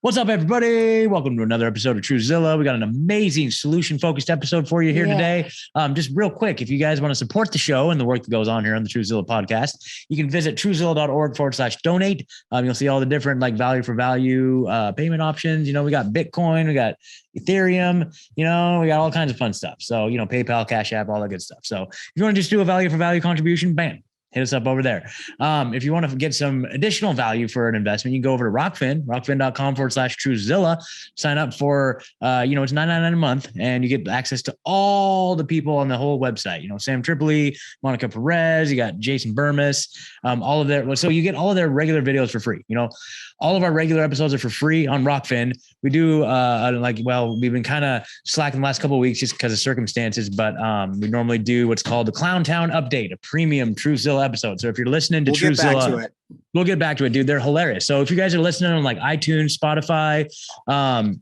What's up, everybody? Welcome to another episode of Truthzilla. We got an amazing solution-focused episode for you here today. Just real quick, if you guys want to support the show and the work that goes on here on the Truthzilla podcast, you can visit truthzilla.org/donate. You'll see all the different value for value payment options. We got Bitcoin, we got Ethereum, we got all kinds of fun stuff. So, PayPal, CASHAPP, all that good stuff. So if you want to just do a value for value contribution, bam, hit us up over there. If you want to get some additional value for an investment, you can go over to rockfin.com/Truthzilla. Sign up for, it's $9.99 a month, and you get access to all the people on the whole website. Sam Tripoli, Monica Perez, you got Jason Burmis, all of their. So you get all of their regular videos for free. All of our regular episodes are for free on Rockfin. We do we've been kind of slacking the last couple of weeks just because of circumstances, but we normally do what's called the Clown Town Update, a premium Truthzilla episode. So if you're listening to Truthzilla, we'll get back to it, dude. They're hilarious. So if you guys are listening on iTunes, Spotify, and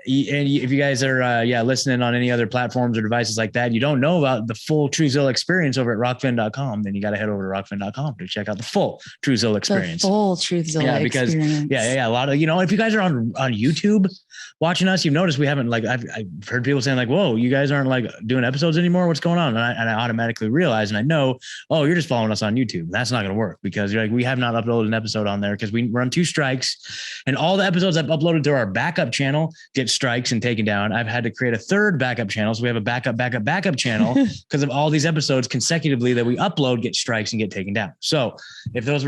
if you guys are listening on any other platforms or devices like that, you don't know about the full Truthzilla experience over at rockfin.com, then you got to head over to rockfin.com to check out the full Truthzilla experience. The full Truthzilla experience. A lot of, if you guys are on YouTube watching us, you've noticed we haven't I've heard people saying whoa, you guys aren't doing episodes anymore. What's going on? And I automatically realize, and I know, you're just following us on YouTube. That's not going to work because we have not uploaded an episode on there because we run 2 strikes, and all the episodes I've uploaded to our backup channel get strikes and taken down. I've had to create a 3rd backup channel. So we have a backup channel because of all these episodes consecutively that we upload get strikes and get taken down. So if those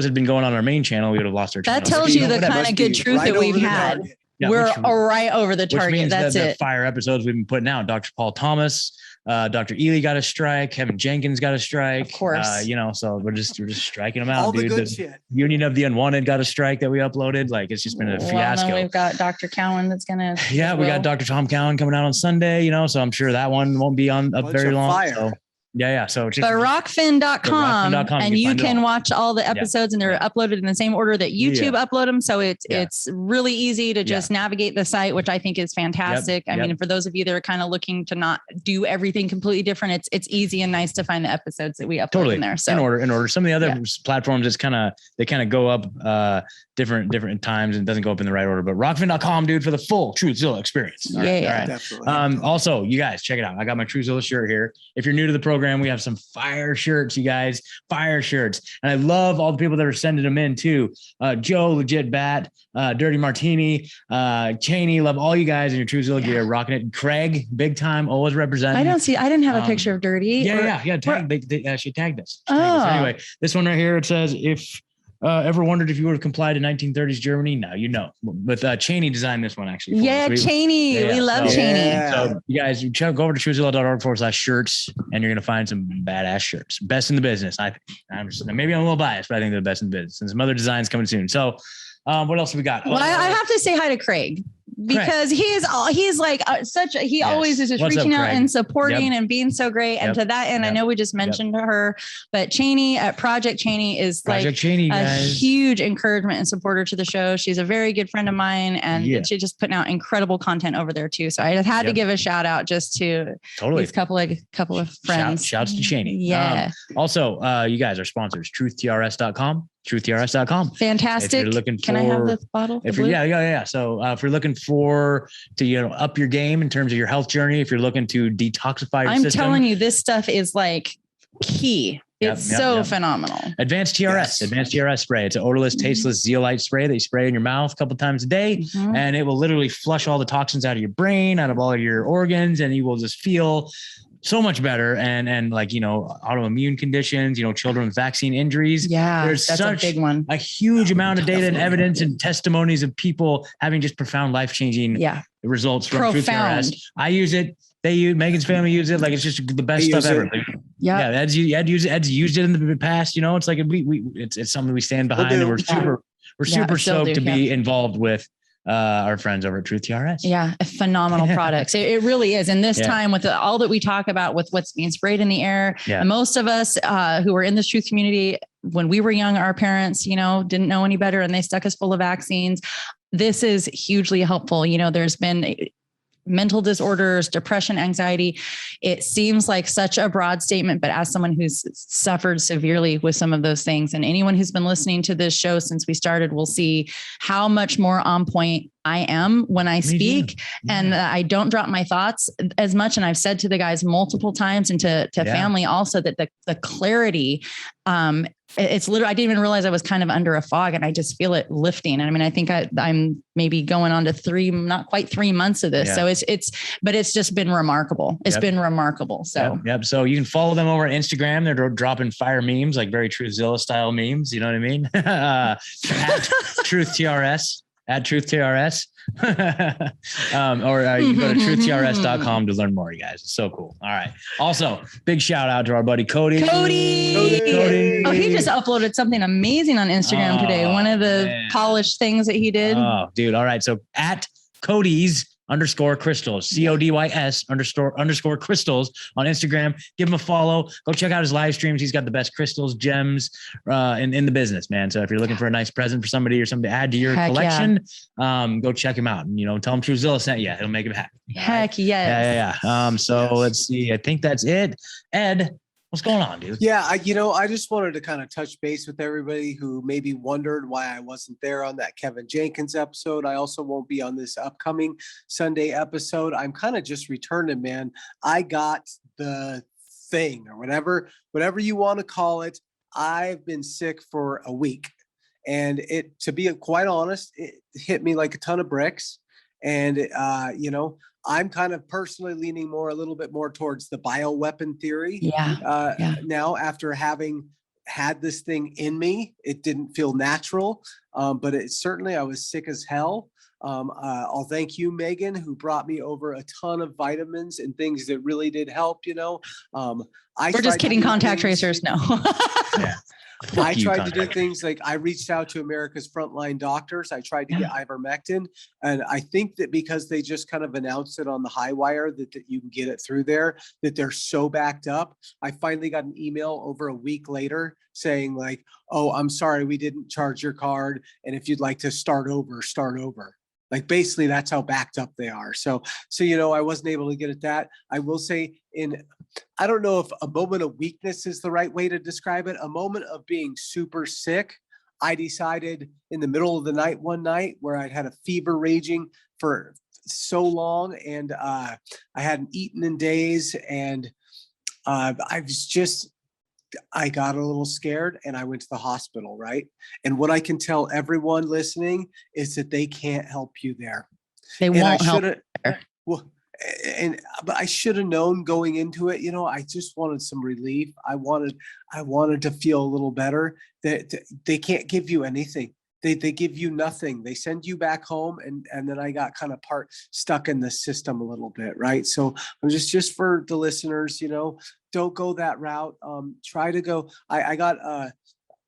had been going on our main channel, we would have lost our channel. That tells you the kind of good truth that we've had. Yeah, we're right over the target. That's it. The fire episodes we've been putting out. Dr. Paul Thomas, Dr. Ely got a strike. Kevin Jenkins got a strike. Of course. So we're just striking them out, all dude. The good shit. Union of the Unwanted got a strike that we uploaded. It's just been a fiasco. Then we've got Dr. Cowan that's gonna. Yeah, we got Dr. Tom Cowan coming out on Sunday. So I'm sure that one won't be on up very long. Fire. So. Yeah. So just rockfin.com, and you can watch all the episodes, and they're uploaded in the same order that YouTube upload them. So it's really easy to just navigate the site, which I think is fantastic. I mean, for those of you that are kind of looking to not do everything completely different, it's easy and nice to find the episodes that we upload in there. So in order. Some of the other platforms, they kind of go up different times and doesn't go up in the right order. But rockfin.com, dude, for the full Truthzilla experience. All right. Definitely. Also, you guys check it out. I got my Truthzilla shirt here. If you're new to the program, we have some fire shirts, you guys, fire shirts. And I love all the people that are sending them in too. Joe, Legit Bat, Dirty Martini, Cheney, love all you guys in your Truthzilla gear, rocking it. Craig, big time, always representing. I didn't have a picture of Dirty. She tagged us. Anyway, this one right here, it says, if ever wondered if you would have complied in 1930s Germany? Now you know. But Cheney designed this one actually. Cheney. We love Cheney. So you guys, go over to truthzilla.org/shirts, and you're gonna find some badass shirts. Best in the business. Maybe I'm a little biased, but I think they're the best in the business. And some other designs coming soon. So what else have we got? Well, I have to say hi to Craig. Because he's always is just reaching out and supporting and being so great. And to that end, I know we just mentioned her, but Cheney at Project Cheney is huge encouragement and supporter to the show. She's a very good friend of mine, and she's just putting out incredible content over there too. So I just had to give a shout out just to these couple of friends. Shouts to Cheney. Yeah. Also, you guys are sponsors, truthtrs.com. Truthtrs.com. Fantastic. If you're looking for, can I have this bottle? So if you're looking to up your game in terms of your health journey, if you're looking to detoxify your system, telling you, this stuff is key. It's phenomenal. Advanced TRS spray. It's an odorless, tasteless zeolite spray that you spray in your mouth a couple times a day, and it will literally flush all the toxins out of your brain, out of all of your organs, and you will just feel so much better. And autoimmune conditions, children with vaccine injuries. Yeah, there's that's such a big one. A huge amount of data and evidence and testimonies of people having just profound life-changing results from Truth TRS. I use it. Megan's family use it. It's just the best stuff ever. Ed's used it in the past. It's it's something we stand behind, and we're super stoked to be involved with our friends over at Truth TRS. Yeah, phenomenal products. It really is. And this time, with all that we talk about with what's being sprayed in the air, most of us who are in this truth community, when we were young, our parents, didn't know any better, and they stuck us full of vaccines. This is hugely helpful. There's been mental disorders, depression, anxiety. It seems like such a broad statement, but as someone who's suffered severely with some of those things, and anyone who's been listening to this show since we started will see how much more on point I am when I speak, and I don't drop my thoughts as much. And I've said to the guys multiple times, and to family also, that the clarity, it's literally, I didn't even realize I was kind of under a fog, and I just feel it lifting. And I mean, I think I'm maybe going on to not quite 3 months of this. So but it's just been remarkable. It's been remarkable. So, So you can follow them over on Instagram. They're dropping fire memes, like very Truthzilla style memes. You know what I mean? At TruthTRS. At TruthTRS. Or you can go to truthtrs.com to learn more, you guys. It's so cool. All right. Also, big shout out to our buddy Cody. Cody. Oh, he just uploaded something amazing on Instagram today. One of the polished things that he did. Oh, dude. All right. So at Cody's _crystals, CODYS _crystals on Instagram. Give him a follow. Go check out his live streams. He's got the best crystals, gems in the business, man. So if you're looking for a nice present for somebody or something to add to your collection, go check him out, and tell him Truthzilla sent you. It'll make him happy. Heck yes. So let's see. I think that's it. Ed, what's going on, dude? Yeah, I just wanted to kind of touch base with everybody who maybe wondered why I wasn't there on that Kevin Jenkins episode. I also won't be on this upcoming Sunday episode. I'm kind of just returning, man. I got the thing, or whatever you want to call it. I've been sick for a week, and to be quite honest, it hit me like a ton of bricks. And I'm kind of personally leaning a little bit more towards the bioweapon theory. Now, after having had this thing in me, it didn't feel natural, but I was sick as hell. I'll thank you, Megan, who brought me over a ton of vitamins and things that really did help. We're just kidding. Contact tracers. No. I tried to do things like I reached out to America's Frontline Doctors. I tried to get ivermectin. And I think that because they just kind of announced it on the high wire that you can get it through there, that they're so backed up. I finally got an email over a week later saying like, oh, I'm sorry, we didn't charge your card. And if you'd like to start over. Like basically that's how backed up they are. So, I wasn't able to get at that. I will say I don't know if a moment of weakness is the right way to describe it. A moment of being super sick. I decided in the middle of the night, one night where I'd had a fever raging for so long, and I hadn't eaten in days, and I got a little scared, and I went to the hospital, right? And what I can tell everyone listening is that they can't help you there. They won't help. But I should have known going into it. I just wanted some relief. I wanted to feel a little better. That they can't give you anything. They give you nothing. They send you back home, and then I got kind of stuck in the system a little bit, right? So I'm just for the listeners, don't go that route. Try to go. I got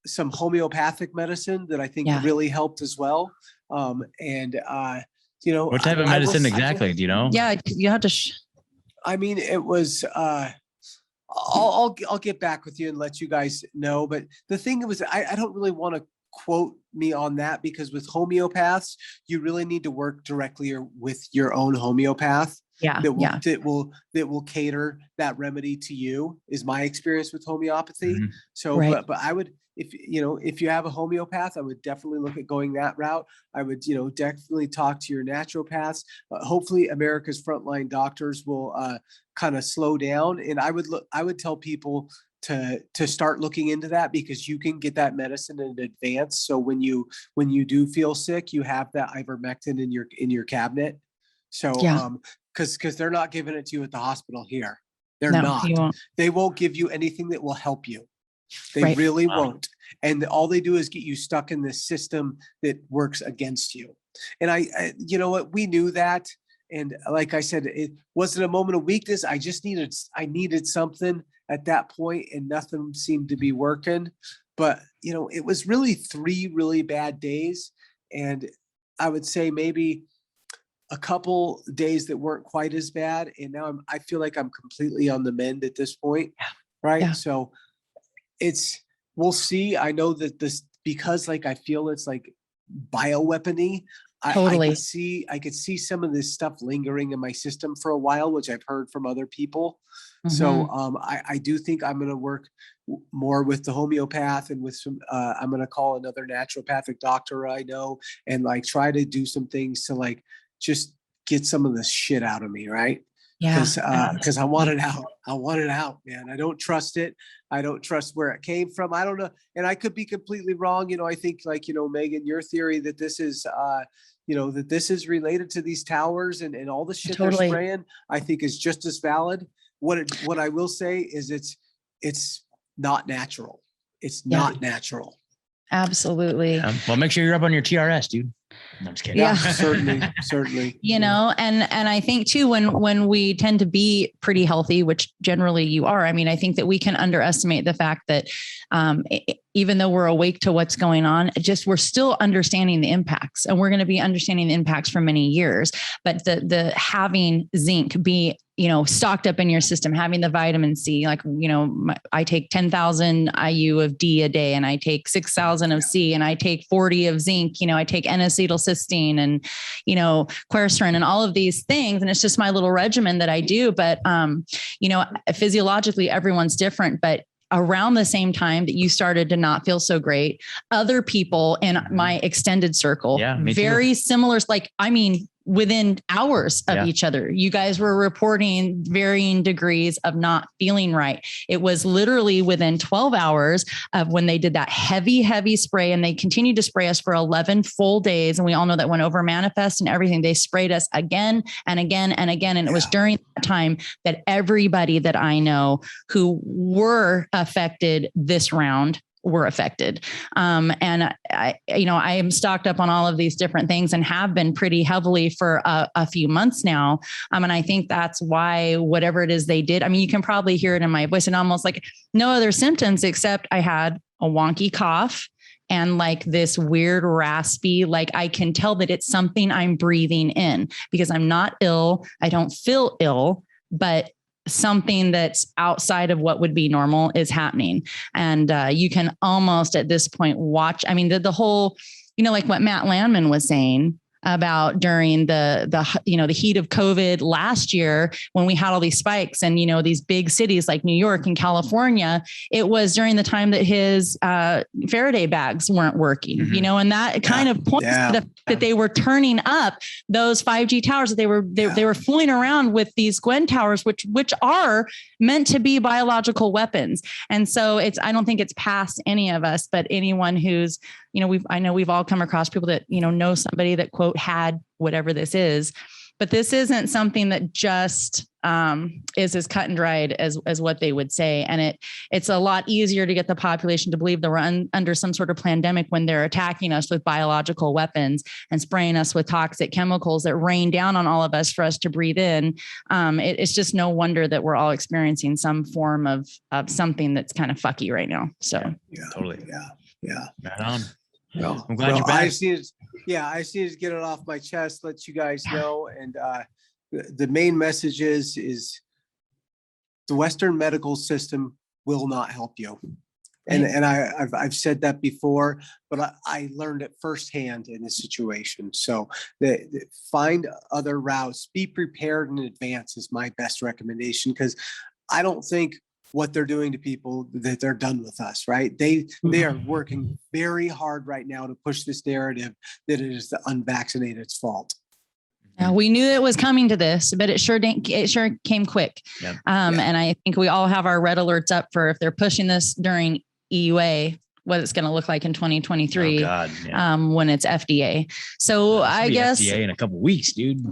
some homeopathic medicine that I think really helped as well. What type of medicine exactly? Do you know? Yeah, you have to. I mean, it was. I'll get back with you and let you guys know. But the thing was, I don't really want to quote me on that, because with homeopaths, you really need to work directly with your own homeopath. That will cater that remedy to you, is my experience with homeopathy. Mm-hmm. So, but I would, if you have a homeopath, I would definitely look at going that route. I would, definitely talk to your naturopaths. Hopefully America's Frontline Doctors will kind of slow down. And I would tell people to start looking into that, because you can get that medicine in advance. So when you do feel sick, you have that ivermectin in your cabinet. So, because they're not giving it to you at the hospital here. They're not. They won't give you anything that will help you. They really won't. And all they do is get you stuck in this system that works against you. And I you know what, we knew that. And like I said, it wasn't a moment of weakness. I needed something at that point, and nothing seemed to be working. But, it was really 3 really bad days. And I would say maybe a couple days that weren't quite as bad. And now I feel like I'm completely on the mend at this point. Yeah. Right. Yeah. So we'll see. I know that this, because like I feel it's like bioweapony, Totally. I could see some of this stuff lingering in my system for a while, which I've heard from other people. So I do think I'm going to work more with the homeopath and with some, I'm going to call another naturopathic doctor I know and like try to do some things to like just get some of this shit out of me. Right. Yeah. Because I want it out. I want it out, man. I don't trust it. I don't trust where it came from. I don't know. And I could be completely wrong. You know, I think like, you know, Megan, your theory that this is, you know, that this is related to these towers and all the shit they're spraying, I think is just as valid. What I will say is it's not natural. It's not natural. Absolutely. Well, make sure you're up on your TRS, dude. No, I'm just kidding. Yeah, certainly. You know, and I think too, when we tend to be pretty healthy, which generally you are, I mean, I think that we can underestimate the fact that even though we're awake to what's going on, we're still understanding the impacts, and we're going to be understanding the impacts for many years. But the having zinc be, you know, stocked up in your system, having the vitamin C, like, you know, I take 10,000 IU of D a day, and I take 6,000 of C, and I take 40 of zinc, you know, I take N-acetylcysteine and, you know, quercetin and all of these things. And it's just my little regimen that I do. But, you know, physiologically, everyone's different, but around the same time that you started to not feel so great, other people in my extended circle, very similar, like, I mean, within hours of each other, you guys were reporting varying degrees of not feeling right. It was literally within 12 hours of when they did that heavy spray, and they continued to spray us for 11 full days. And we all know that went over manifest and everything. They sprayed us again and again and again. And it was during that time that everybody that I know who were affected this round were affected. And I am stocked up on all of these different things and have been pretty heavily for a few months now. And I think that's why whatever it is they did, I mean, you can probably hear it in my voice and almost like no other symptoms, except I had a wonky cough and like this weird raspy, like I can tell that it's something I'm breathing in because I'm not ill. I don't feel ill, but something that's outside of what would be normal is happening. And you can almost at this point watch, I mean, the whole, you know, like what Matt Landman was saying about during the heat of COVID last year, when we had all these spikes and, you know, these big cities like New York and California, it was during the time that his Faraday bags weren't working, you know, and that kind of points to the fact that they were turning up those 5G towers, that they were fooling around with these Gwen towers, which are meant to be biological weapons. And so I don't think it's past any of us, but anyone who's, you know, I know we've all come across people that, you know somebody that quote had whatever this is, but this isn't something that just is as cut and dried as what they would say. And it's a lot easier to get the population to believe they're under some sort of pandemic when they're attacking us with biological weapons and spraying us with toxic chemicals that rain down on all of us for us to breathe in. It's just no wonder that we're all experiencing some form of something that's kind of fucky right now. So totally. Yeah. Right on. Well, I'm glad you're back. I just need to get it off my chest, let you guys know. And the main message is the Western medical system will not help you. And I've said that before, but I learned it firsthand in this situation. So find other routes, be prepared in advance is my best recommendation, because I don't think what they're doing to people that they're done with us, right? They are working very hard right now to push this narrative that it is the unvaccinated's fault. We knew it was coming to this, but it sure came quick. Yep. And I think we all have our red alerts up for if they're pushing this during EUA, what it's going to look like in 2023 when it's FDA. So I guess FDA in a couple of weeks, dude.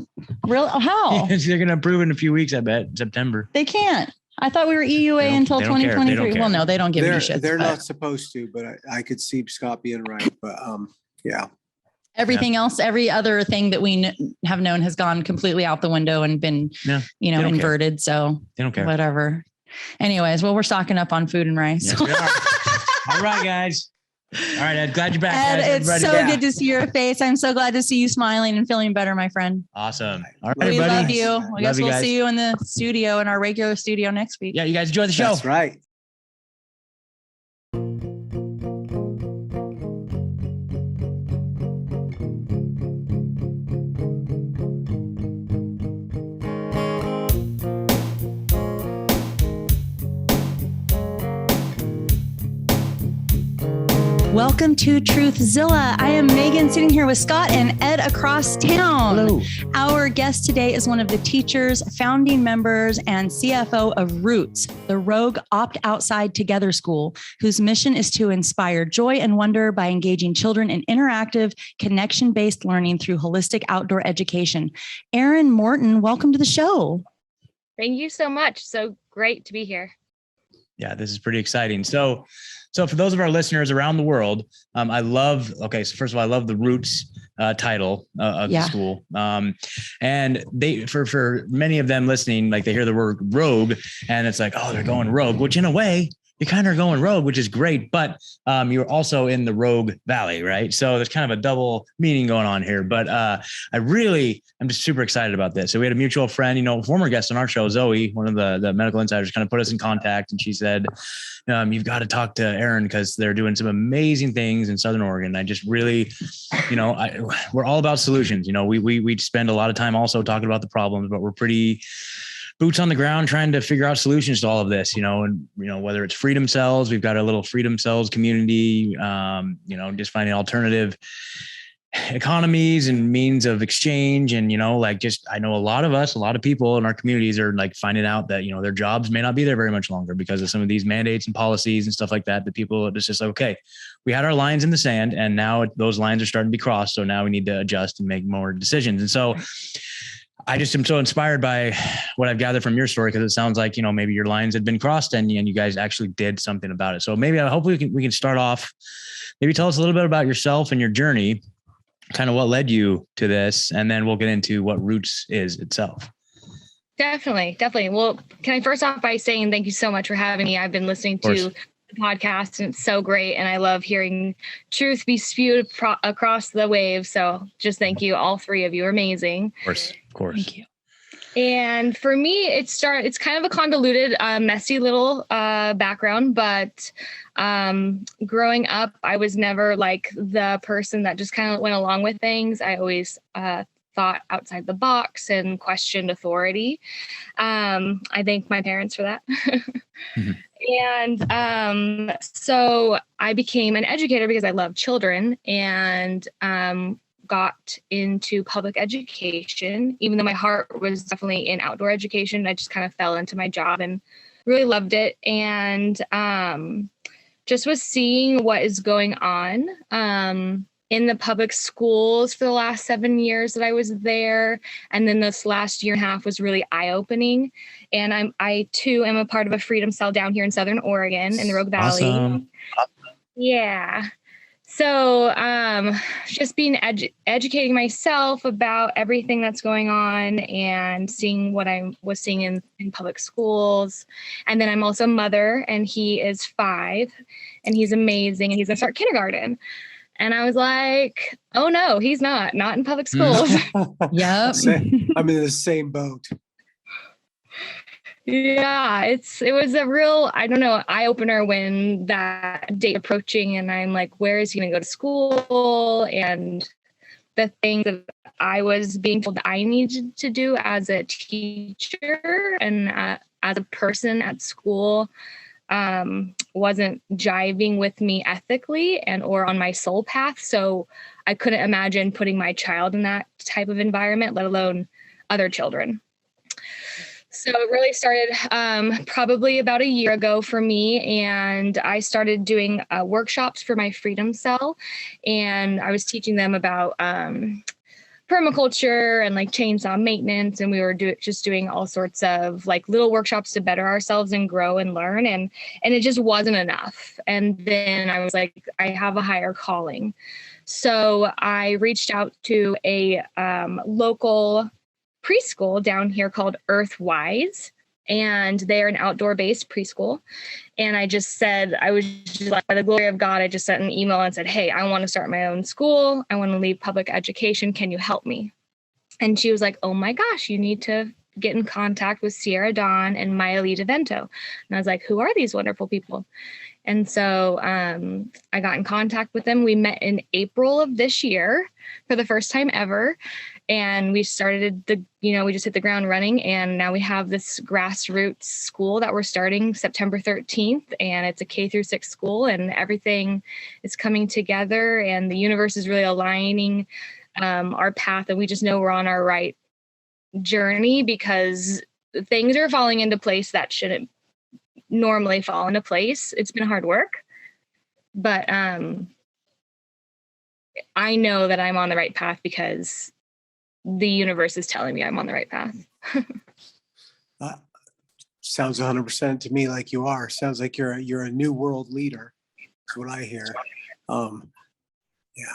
Real? How? They're going to approve in a few weeks, I bet, September. They can't. I thought we were EUA until 2023. Well, no, they don't give any shit. They're not supposed to, but I could see Scott being right. But yeah. Everything else, every other thing that we have known has gone completely out the window and been, inverted. So they don't care. Whatever. Anyways, well, we're stocking up on food and rice. Yes, we are. All right, guys. All right, Ed, glad you're back. Ed, it's so good to see your face. I'm so glad to see you smiling and feeling better, my friend. Awesome. All right, we love you. I guess we'll see you in the studio, in our regular studio next week. Yeah, you guys enjoy the show. That's right. welcome to Truthzilla. I am Megan, sitting here with Scott and Ed across town. Hello. Our guest today is one of the teachers, founding members, and CFO of Roots, the Rogue Opt Outside Together School, whose mission is to inspire joy and wonder by engaging children in interactive, connection-based learning through holistic outdoor education. Erin, Morton, welcome to the show. Thank you so much. So great to be here. Yeah, this is pretty exciting. So for those of our listeners around the world, so first of all, I love the Roots title of the school. And they, for many of them listening, like they hear the word rogue and it's like, oh, they're going rogue, which in a way you kind of are going rogue, which is great, but you're also in the Rogue Valley, right? So there's kind of a double meaning going on here, but I'm just super excited about this. So we had a mutual friend, former guest on our show, Zoe, one of the medical insiders, kind of put us in contact, and she said, you've got to talk to Erin because they're doing some amazing things in Southern Oregon. I just really, we're all about solutions. We spend a lot of time also talking about the problems, but we're pretty boots on the ground trying to figure out solutions to all of this, whether it's Freedom Cells, we've got a little Freedom Cells community, just finding alternative economies and means of exchange. And, I know a lot of people in our communities are like finding out that, their jobs may not be there very much longer because of some of these mandates and policies and stuff like that, that people, it's just like, okay, we had our lines in the sand and now those lines are starting to be crossed. So now we need to adjust and make more decisions. And so I just am so inspired by what I've gathered from your story, because it sounds like, maybe your lines had been crossed and you guys actually did something about it. So hopefully we can start off, maybe tell us a little bit about yourself and your journey, kind of what led you to this, and then we'll get into what Roots is itself. Definitely. Well, can I first off by saying thank you so much for having me. I've been listening to the podcast and it's so great. And I love hearing truth be spewed across the waves. So just thank you. All three of you are amazing. Of course. Thank you. And for me, it's kind of a convoluted, messy little background, but growing up, I was never like the person that just kind of went along with things. I always thought outside the box and questioned authority. I thank my parents for that. Mm-hmm. And so I became an educator because I love children and got into public education, even though my heart was definitely in outdoor education. I just kind of fell into my job and really loved it. And just was seeing what is going on in the public schools for the last 7 years that I was there. And then this last year and a half was really eye-opening. And I too am a part of a Freedom Cell down here in Southern Oregon in the Rogue Valley. Awesome. Yeah. So just being educating myself about everything that's going on and seeing what I was seeing in public schools. And then I'm also a mother, and he is 5 and he's amazing and he's going to start kindergarten. And I was like, oh no, he's not in public schools. Yep. I'm in the same boat. Yeah, it was a real, eye opener when that date approaching, and I'm like, where is he going to go to school? And the things that I was being told that I needed to do as a teacher and as a person at school wasn't jiving with me ethically and or on my soul path. So I couldn't imagine putting my child in that type of environment, let alone other children. So it really started probably about a year ago for me, and I started doing workshops for my Freedom Cell, and I was teaching them about permaculture and like chainsaw maintenance, and we were just doing all sorts of like little workshops to better ourselves and grow and learn, and it just wasn't enough. And then I was like, I have a higher calling. So I reached out to a local preschool down here called Earthwise, and they're an outdoor-based preschool. And I just said, I was just like, by the glory of God, I just sent an email and said, hey, I want to start my own school. I want to leave public education. Can you help me? And she was like, oh my gosh, you need to get in contact with Sierra Dawn and Miley DeVento. And I was like, who are these wonderful people? And so I got in contact with them. We met in April of this year for the first time ever. And we started we just hit the ground running. And now we have this grassroots school that we're starting September 13th. And it's a K-6 school, and everything is coming together, and the universe is really aligning our path. And we just know we're on our right journey, because things are falling into place that shouldn't normally fall into place. It's been hard work, but I know that I'm on the right path because the universe is telling me I'm on the right path. Sounds 100% to me like you are. Sounds like you're a new world leader. That's what I hear. Yeah.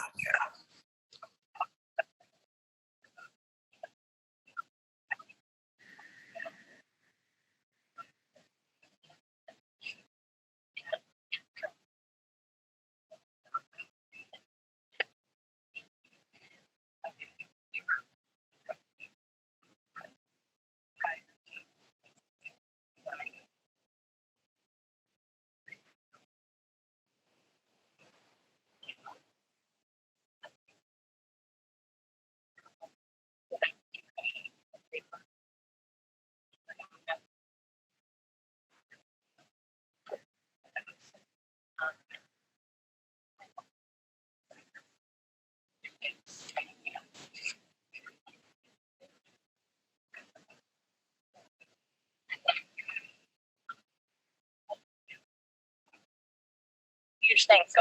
Huge thanks.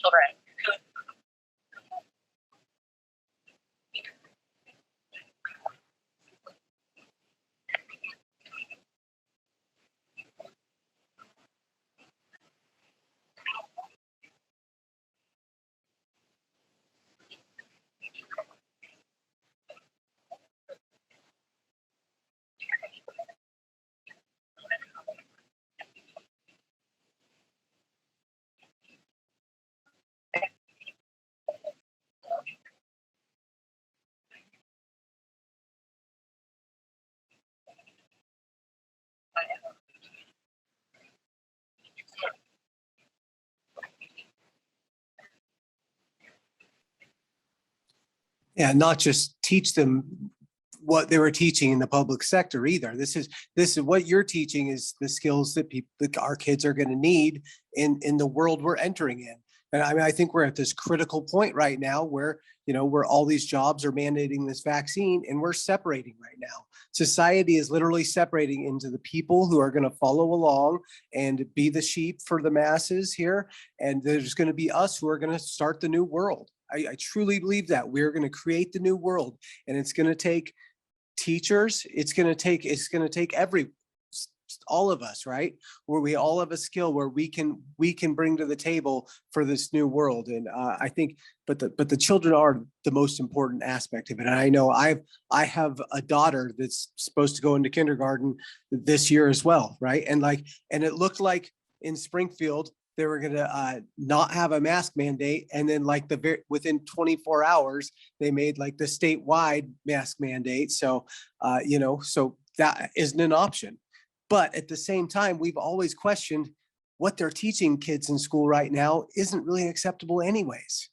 Children. Yeah, not just teach them what they were teaching in the public sector either. This is what you're teaching is the skills that our kids are going to need in the world we're entering in. And I mean, I think we're at this critical point right now where, where all these jobs are mandating this vaccine, and we're separating right now. Society is literally separating into the people who are going to follow along and be the sheep for the masses here. And there's going to be us who are going to start the new world. I truly believe that we're going to create the new world, and it's going to take teachers. It's going to take all of us, right? Where we all have a skill where we can bring to the table for this new world. And I think, but the children are the most important aspect of it. And I know I have a daughter that's supposed to go into kindergarten this year as well, right? And it looked like in Springfield they were going to not have a mask mandate, and then within 24 hours they made like the statewide mask mandate. So so that isn't an option. But at the same time, we've always questioned what they're teaching kids in school right now isn't really acceptable anyways.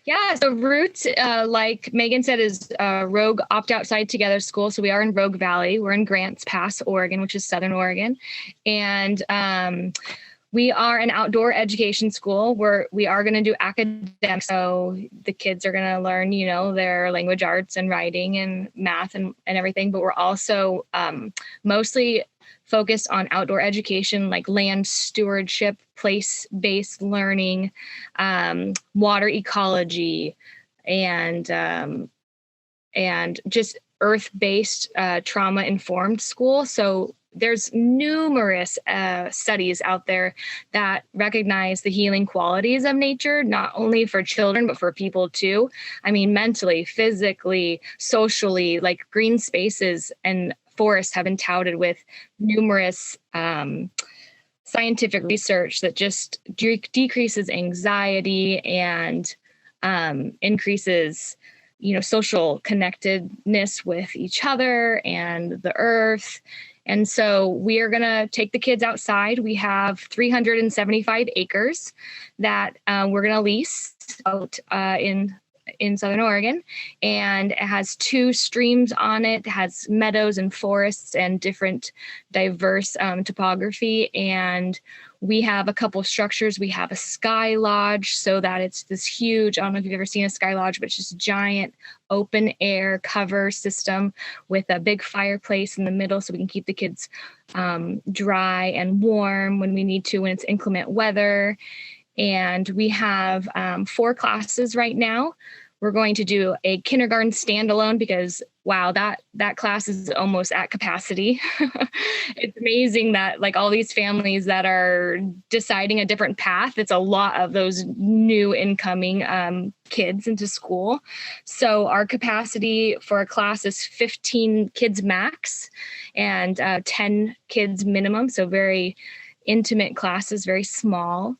Yeah, so Roots, like Megan said, is Rogue Opt-Out Side Together School. So we are in Rogue Valley. We're in Grants Pass, Oregon, which is Southern Oregon. And we are an outdoor education school where we are going to do academics. So the kids are going to learn, their language arts and writing and math and everything. But we're also mostly focused on outdoor education, like land stewardship, place-based learning, water ecology, and just earth-based trauma-informed school. So there's numerous studies out there that recognize the healing qualities of nature, not only for children, but for people too. I mean, mentally, physically, socially, like green spaces and forests have been touted with numerous scientific research that just decreases anxiety and increases social connectedness with each other and the earth. And so we are going to take the kids outside. We have 375 acres that we're going to lease out in Southern Oregon, and it has 2 streams on it. It has meadows and forests and different diverse topography. And we have a couple of structures. We have a sky lodge, so that it's this huge, I don't know if you've ever seen a sky lodge, but it's just a giant open air cover system with a big fireplace in the middle, so we can keep the kids dry and warm when we need to, when it's inclement weather. And we have 4 classes right now. We're going to do a kindergarten standalone because, wow, that class is almost at capacity. It's amazing that like all these families that are deciding a different path, it's a lot of those new incoming kids into school. So our capacity for a class is 15 kids max and 10 kids minimum. So very intimate classes, very small.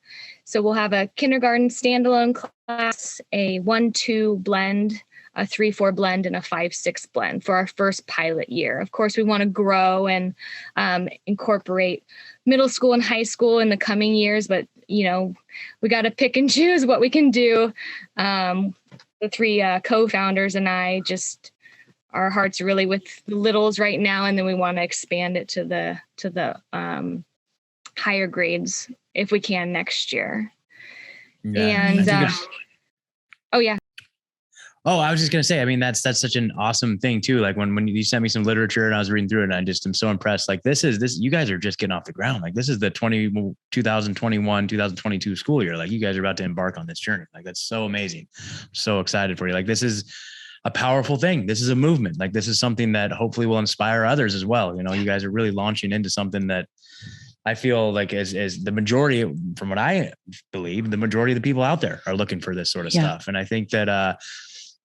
So we'll have a kindergarten standalone class, a 1-2 blend, a 3-4 blend, and a 5-6 blend for our first pilot year. Of course, we want to grow and incorporate middle school and high school in the coming years, but we got to pick and choose what we can do. The 3 co-founders and I our hearts are really with the littles right now, and then we want to expand it to the higher grades if we can next year. Yeah. And oh yeah. Oh, I was just gonna say, I mean, that's such an awesome thing too. Like when you sent me some literature and I was reading through it, and I just am so impressed. Like this, you guys are just getting off the ground. Like this is the 2021, 2022 school year. Like you guys are about to embark on this journey. Like that's so amazing. I'm so excited for you. Like this is a powerful thing. This is a movement. Like this is something that hopefully will inspire others as well. You guys are really launching into something that I feel like as the majority, from what I believe, the majority of the people out there are looking for this sort of stuff. And I think that,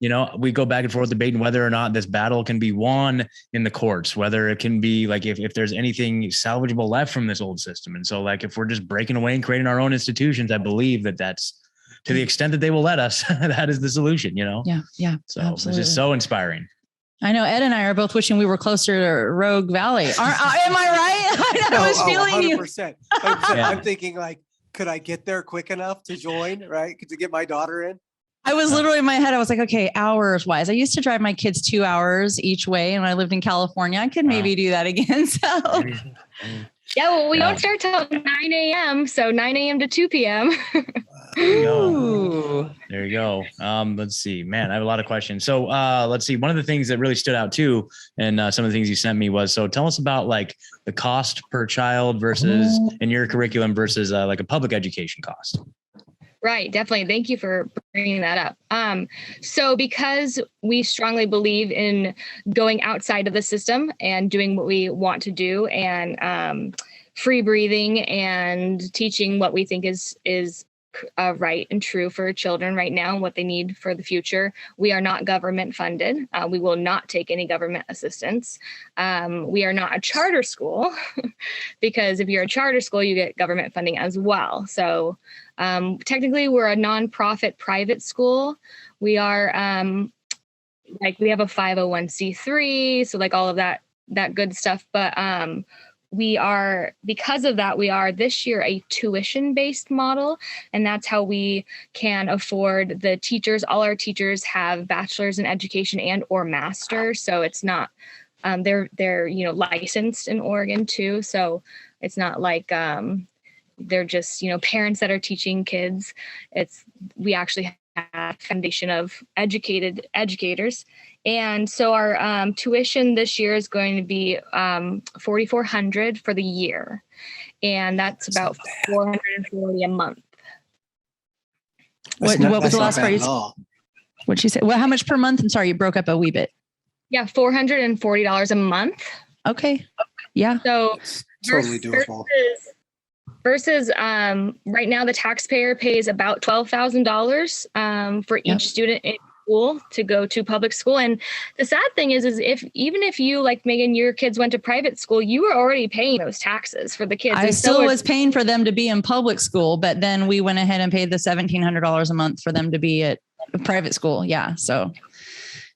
we go back and forth debating whether or not this battle can be won in the courts, whether it can be like, if there's anything salvageable left from this old system. And so like, if we're just breaking away and creating our own institutions, I believe that that's to the extent that they will let us, that is the solution, Yeah. So absolutely. It's just so inspiring. I know Ed and I are both wishing we were closer to Rogue Valley. Am I right? I was feeling 100%. 100%. Yeah. I'm thinking like, could I get there quick enough to join, right? To get my daughter in? I was literally in my head. I was like, okay, hours wise. I used to drive my kids 2 hours each way. And when I lived in California, I could maybe do that again. So yeah, well, we don't start till 9 a.m. So 9 a.m. to 2 p.m. There you go. Let's see, man, I have a lot of questions. So let's see. One of the things that really stood out too, and some of the things you sent me was, so tell us about like the cost per child versus in your curriculum versus like a public education cost. Right. Definitely. Thank you for bringing that up. So because we strongly believe in going outside of the system and doing what we want to do and free breathing and teaching what we think is right and true for children right now and what they need for the future. We are not government funded. We will not take any government assistance. We are not a charter school because if you're a charter school, you get government funding as well. So technically we're a nonprofit private school. We are we have a 501c3. So like all of that good stuff. But because of that, we are this year a tuition-based model. And that's how we can afford the teachers. All our teachers have bachelor's in education and or master's. So it's not, they're licensed in Oregon too. So it's not like they're just, parents that are teaching kids. We actually have a foundation of educated educators. And so our tuition this year is going to be $4,400 for the year. And that's about $440 a month. What was the last part? What'd you say? Well, how much per month? I'm sorry, you broke up a wee bit. Yeah, $440 a month. Okay. Yeah. So it's totally doable. Versus right now, the taxpayer pays about $12,000 for each student in school to go to public school. And the sad thing is even if you, like Megan, your kids went to private school, you were already paying those taxes for the kids. I still was paying for them to be in public school, but then we went ahead and paid the $1,700 a month for them to be at private school. Yeah. So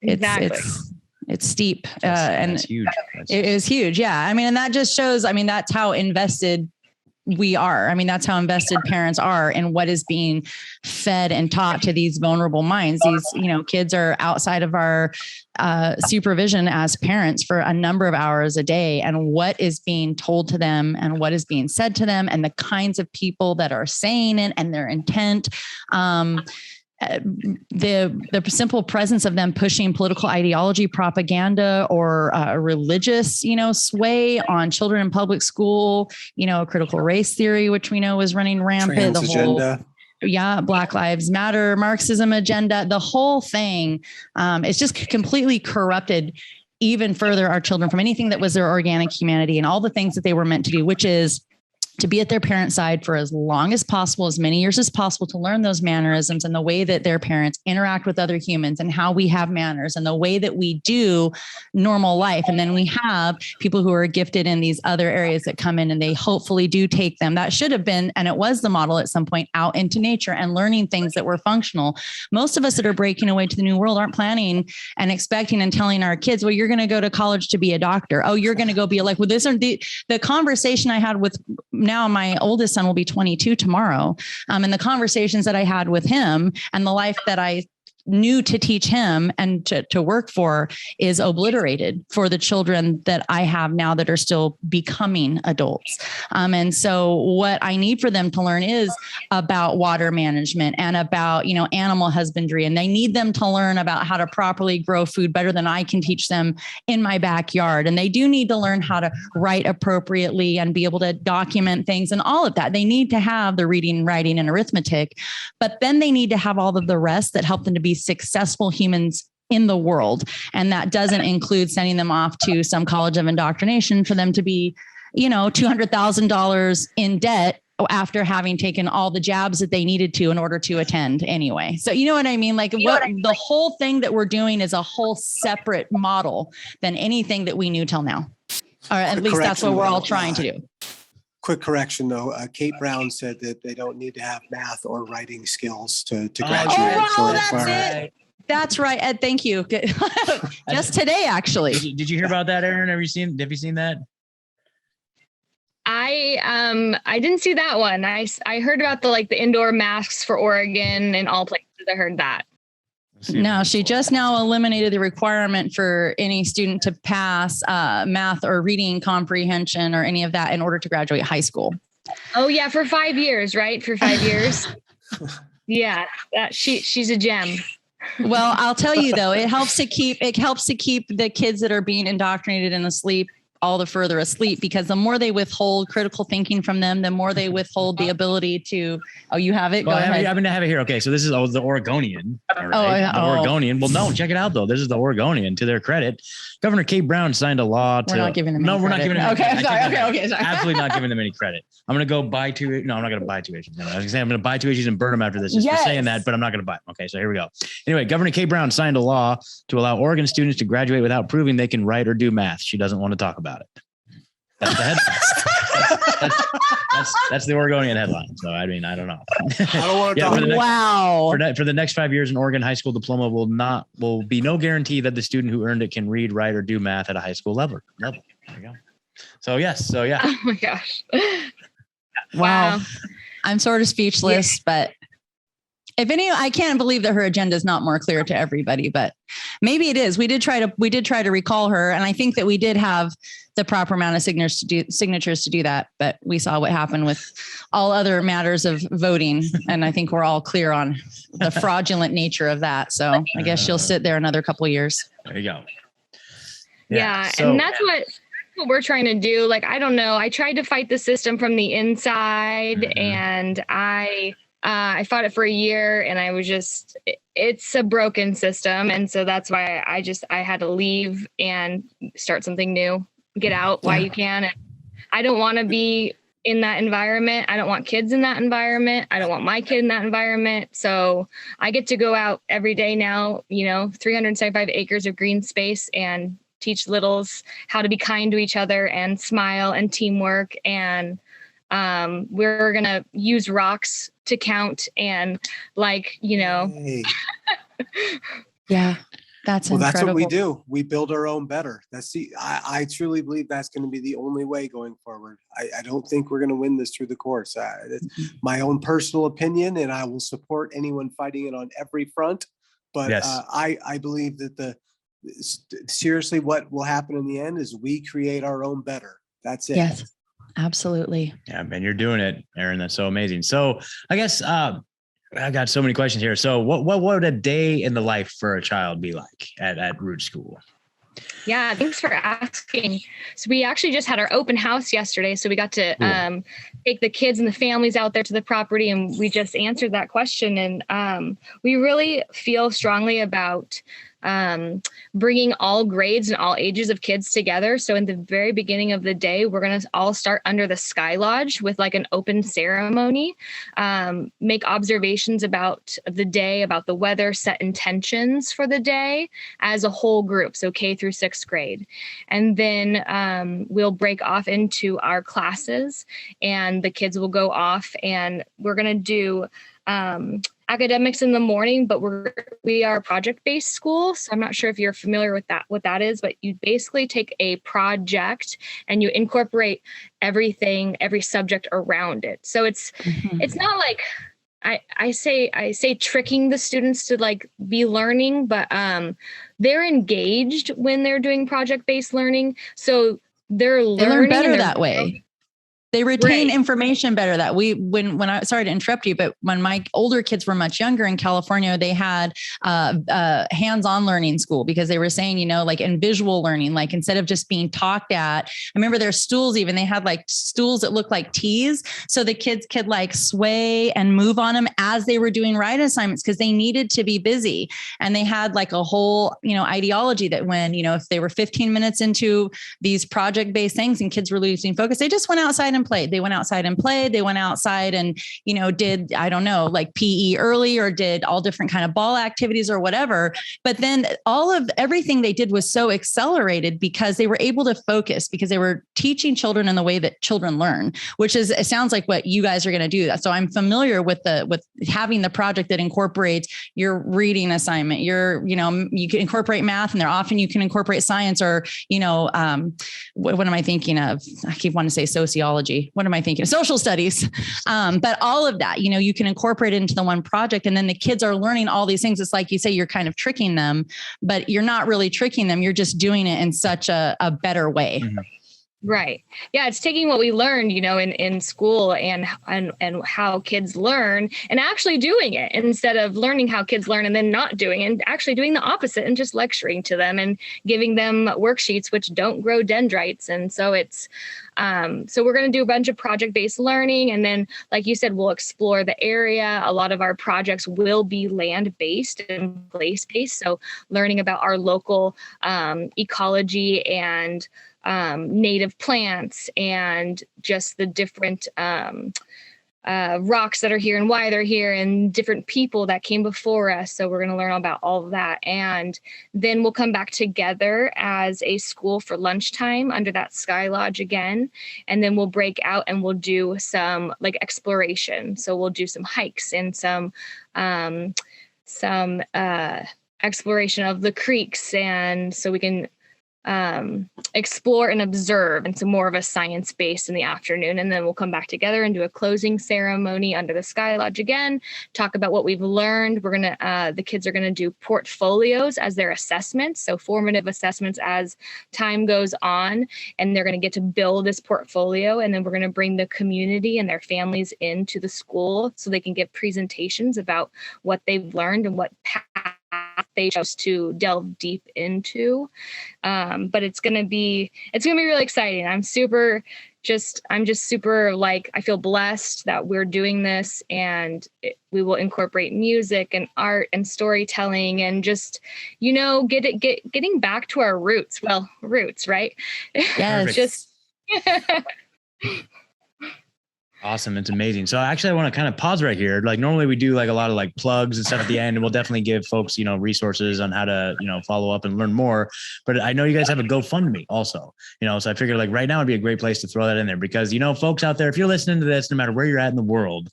it's steep. And it's huge. It is huge. Yeah. I mean, and that just shows, that's how invested we are. That's how invested parents are in what is being fed and taught to these vulnerable minds. These, kids are outside of our supervision as parents for a number of hours a day, and what is being told to them and what is being said to them and the kinds of people that are saying it and their intent. The simple presence of them pushing political ideology, propaganda, or religious, sway on children in public school, critical race theory, which we know is running rampant. Trans agenda. Black Lives Matter, Marxism agenda, the whole thing. It's just completely corrupted even further our children from anything that was their organic humanity and all the things that they were meant to do, which is to be at their parents' side for as long as possible, as many years as possible, to learn those mannerisms and the way that their parents interact with other humans and how we have manners and the way that we do normal life. And then we have people who are gifted in these other areas that come in and they hopefully do take them. That should have been, and it was the model at some point, out into nature and learning things that were functional. Most of us that are breaking away to the new world aren't planning and expecting and telling our kids, well, you're going to go to college to be a doctor. Oh, you're going to go be like, well, this are the conversation I had with, now my oldest son will be 22 tomorrow. And the conversations that I had with him and the life that I knew to teach him and to work for is obliterated for the children that I have now that are still becoming adults. And so what I need for them to learn is about water management and about, animal husbandry. And they need them to learn about how to properly grow food better than I can teach them in my backyard. And they do need to learn how to write appropriately and be able to document things and all of that. They need to have the reading, writing, and arithmetic, but then they need to have all of the rest that help them to be successful humans in the world. And that doesn't include sending them off to some college of indoctrination for them to be, $200,000 in debt after having taken all the jabs that they needed to in order to attend anyway. So you know what I mean? Like the whole thing that we're doing is a whole separate model than anything that we knew till now. Or at least that's what we're all trying to do. Quick correction, though. Kate Brown said that they don't need to have math or writing skills to graduate. That's it. That's right, Ed. Thank you. Just today, actually. Did you hear about that, Erin? Have you seen that? I didn't see that one. I heard about the indoor masks for Oregon and all places. I heard that. No, she just now eliminated the requirement for any student to pass math or reading comprehension or any of that in order to graduate high school. Oh yeah, for 5 years, right? For 5 years. Yeah, she's a gem. Well, I'll tell you though, it helps to keep the kids that are being indoctrinated and asleep all the further asleep, because the more they withhold critical thinking from them, the more they withhold the ability to, you have it? Go ahead. I have it here. Okay. So this is the Oregonian. Right? Oregonian. Well, no, check it out though. This is the Oregonian. To their credit, Governor Kate Brown signed a law to. We're not giving them any credit. We're not giving them any credit. Okay, sorry. Absolutely not giving them any credit. I'm going to go buy two. No, I'm not going to buy two issues. I was going to say I'm going to buy two issues and burn them after this. Just for saying that, but I'm not going to buy them. Okay. So here we go. Anyway, Governor Kate Brown signed a law to allow Oregon students to graduate without proving they can write or do math. She doesn't want to talk about it. That's the headline. that's the Oregonian headline. So, I mean, I don't know. I don't want to talk. For the next 5 years, an Oregon high school diploma will be no guarantee that the student who earned it can read, write, or do math at a high school level. There you go. So yes. So yeah. Oh my gosh. Wow. I'm sort of speechless, but I can't believe that her agenda is not more clear to everybody, but maybe it is. We did try to recall her. And I think that we did have the proper amount of signatures to do that, but we saw what happened with all other matters of voting. And I think we're all clear on the fraudulent nature of that. So I guess she'll sit there another couple of years. There you go. Yeah. And that's what we're trying to do. Like, I don't know. I tried to fight the system from the inside, and I fought it for a year, and I was just, it's a broken system. And so that's why I had to leave and start something new, get out while you can. And I don't want to be in that environment. I don't want kids in that environment. I don't want my kid in that environment. So I get to go out every day now, 375 acres of green space, and teach littles how to be kind to each other and smile and teamwork. And we're going to use rocks to count and Hey. Yeah, that's incredible. That's what we do. We build our own better. I truly believe that's going to be the only way going forward. I don't think we're going to win this through the courts. It's my own personal opinion, and I will support anyone fighting it on every front. But yes. I believe that seriously, what will happen in the end is we create our own better. That's it. Yes, absolutely. Yeah, man, you're doing it, Erin. That's so amazing. So I guess I got so many questions here. So what would a day in the life for a child be like at Root School? Yeah, thanks for asking. So we actually just had our open house yesterday. So we got to take the kids and the families out there to the property, and we just answered that question. And we really feel strongly about bringing all grades and all ages of kids together. So in the very beginning of the day, we're going to all start under the Sky Lodge with like an open ceremony, make observations about the day, about the weather, set intentions for the day as a whole group. So K through 6th grade. And then we'll break off into our classes, and the kids will go off, and we're going to do academics in the morning, but we are a project-based school. So I'm not sure if you're familiar with what that is, but you basically take a project and you incorporate everything, every subject around it. So it's not like I say tricking the students to like be learning, but they're engaged when they're doing project-based learning. So they learn better that way. They retain information better that when I, sorry to interrupt you, but when my older kids were much younger in California, they had hands-on learning school, because they were saying, like in visual learning, like instead of just being talked at, I remember their stools, even they had like stools that looked like T's. So the kids could like sway and move on them as they were doing write assignments, because they needed to be busy. And they had like a whole, ideology that when, if they were 15 minutes into these project-based things and kids were losing focus, they just went outside and played. They went outside and played. They went outside and, did, I don't know, like PE early, or did all different kind of ball activities or whatever. But then everything they did was so accelerated because they were able to focus, because they were teaching children in the way that children learn, which is, it sounds like what you guys are going to do. So I'm familiar with having the project that incorporates your reading assignment, you can incorporate math in there. Often you can incorporate science, or, what am I thinking of? I keep wanting to say sociology. What am I thinking? Social studies. But all of that, you can incorporate it into the one project, and then the kids are learning all these things. It's like you say, you're kind of tricking them, but you're not really tricking them. You're just doing it in such a better way. Mm-hmm. Right. Yeah. It's taking what we learned, in school and how kids learn, and actually doing it, instead of learning how kids learn and then not doing it, and actually doing the opposite and just lecturing to them and giving them worksheets, which don't grow dendrites. And so it's, so we're going to do a bunch of project-based learning. And then, like you said, we'll explore the area. A lot of our projects will be land-based and place-based. So learning about our local ecology and native plants, and just the different rocks that are here and why they're here, and different people that came before us. So we're going to learn about all of that. And then we'll come back together as a school for lunchtime under that Sky Lodge again. And then we'll break out and we'll do some like exploration. So we'll do some hikes and some exploration of the creeks. And so we can explore and observe, and so more of a science based in the afternoon, and then we'll come back together and do a closing ceremony under the Sky Lodge again, talk about what we've learned. We're gonna the kids are gonna do portfolios as their assessments, so formative assessments as time goes on, and they're gonna get to build this portfolio, and then we're gonna bring the community and their families into the school so they can give presentations about what they've learned and what path they chose to delve deep into. But it's gonna be really exciting. I'm just super, like, I feel blessed that we're doing this, and we will incorporate music and art and storytelling and just, getting back to our roots. Well, roots, right? Yes. Just Awesome. It's amazing. So actually I want to kind of pause right here. Like normally we do like a lot of like plugs and stuff at the end, and we'll definitely give folks, resources on how to, follow up and learn more. But I know you guys have a GoFundMe also, so I figured like right now would be a great place to throw that in there because, folks out there, if you're listening to this, no matter where you're at in the world,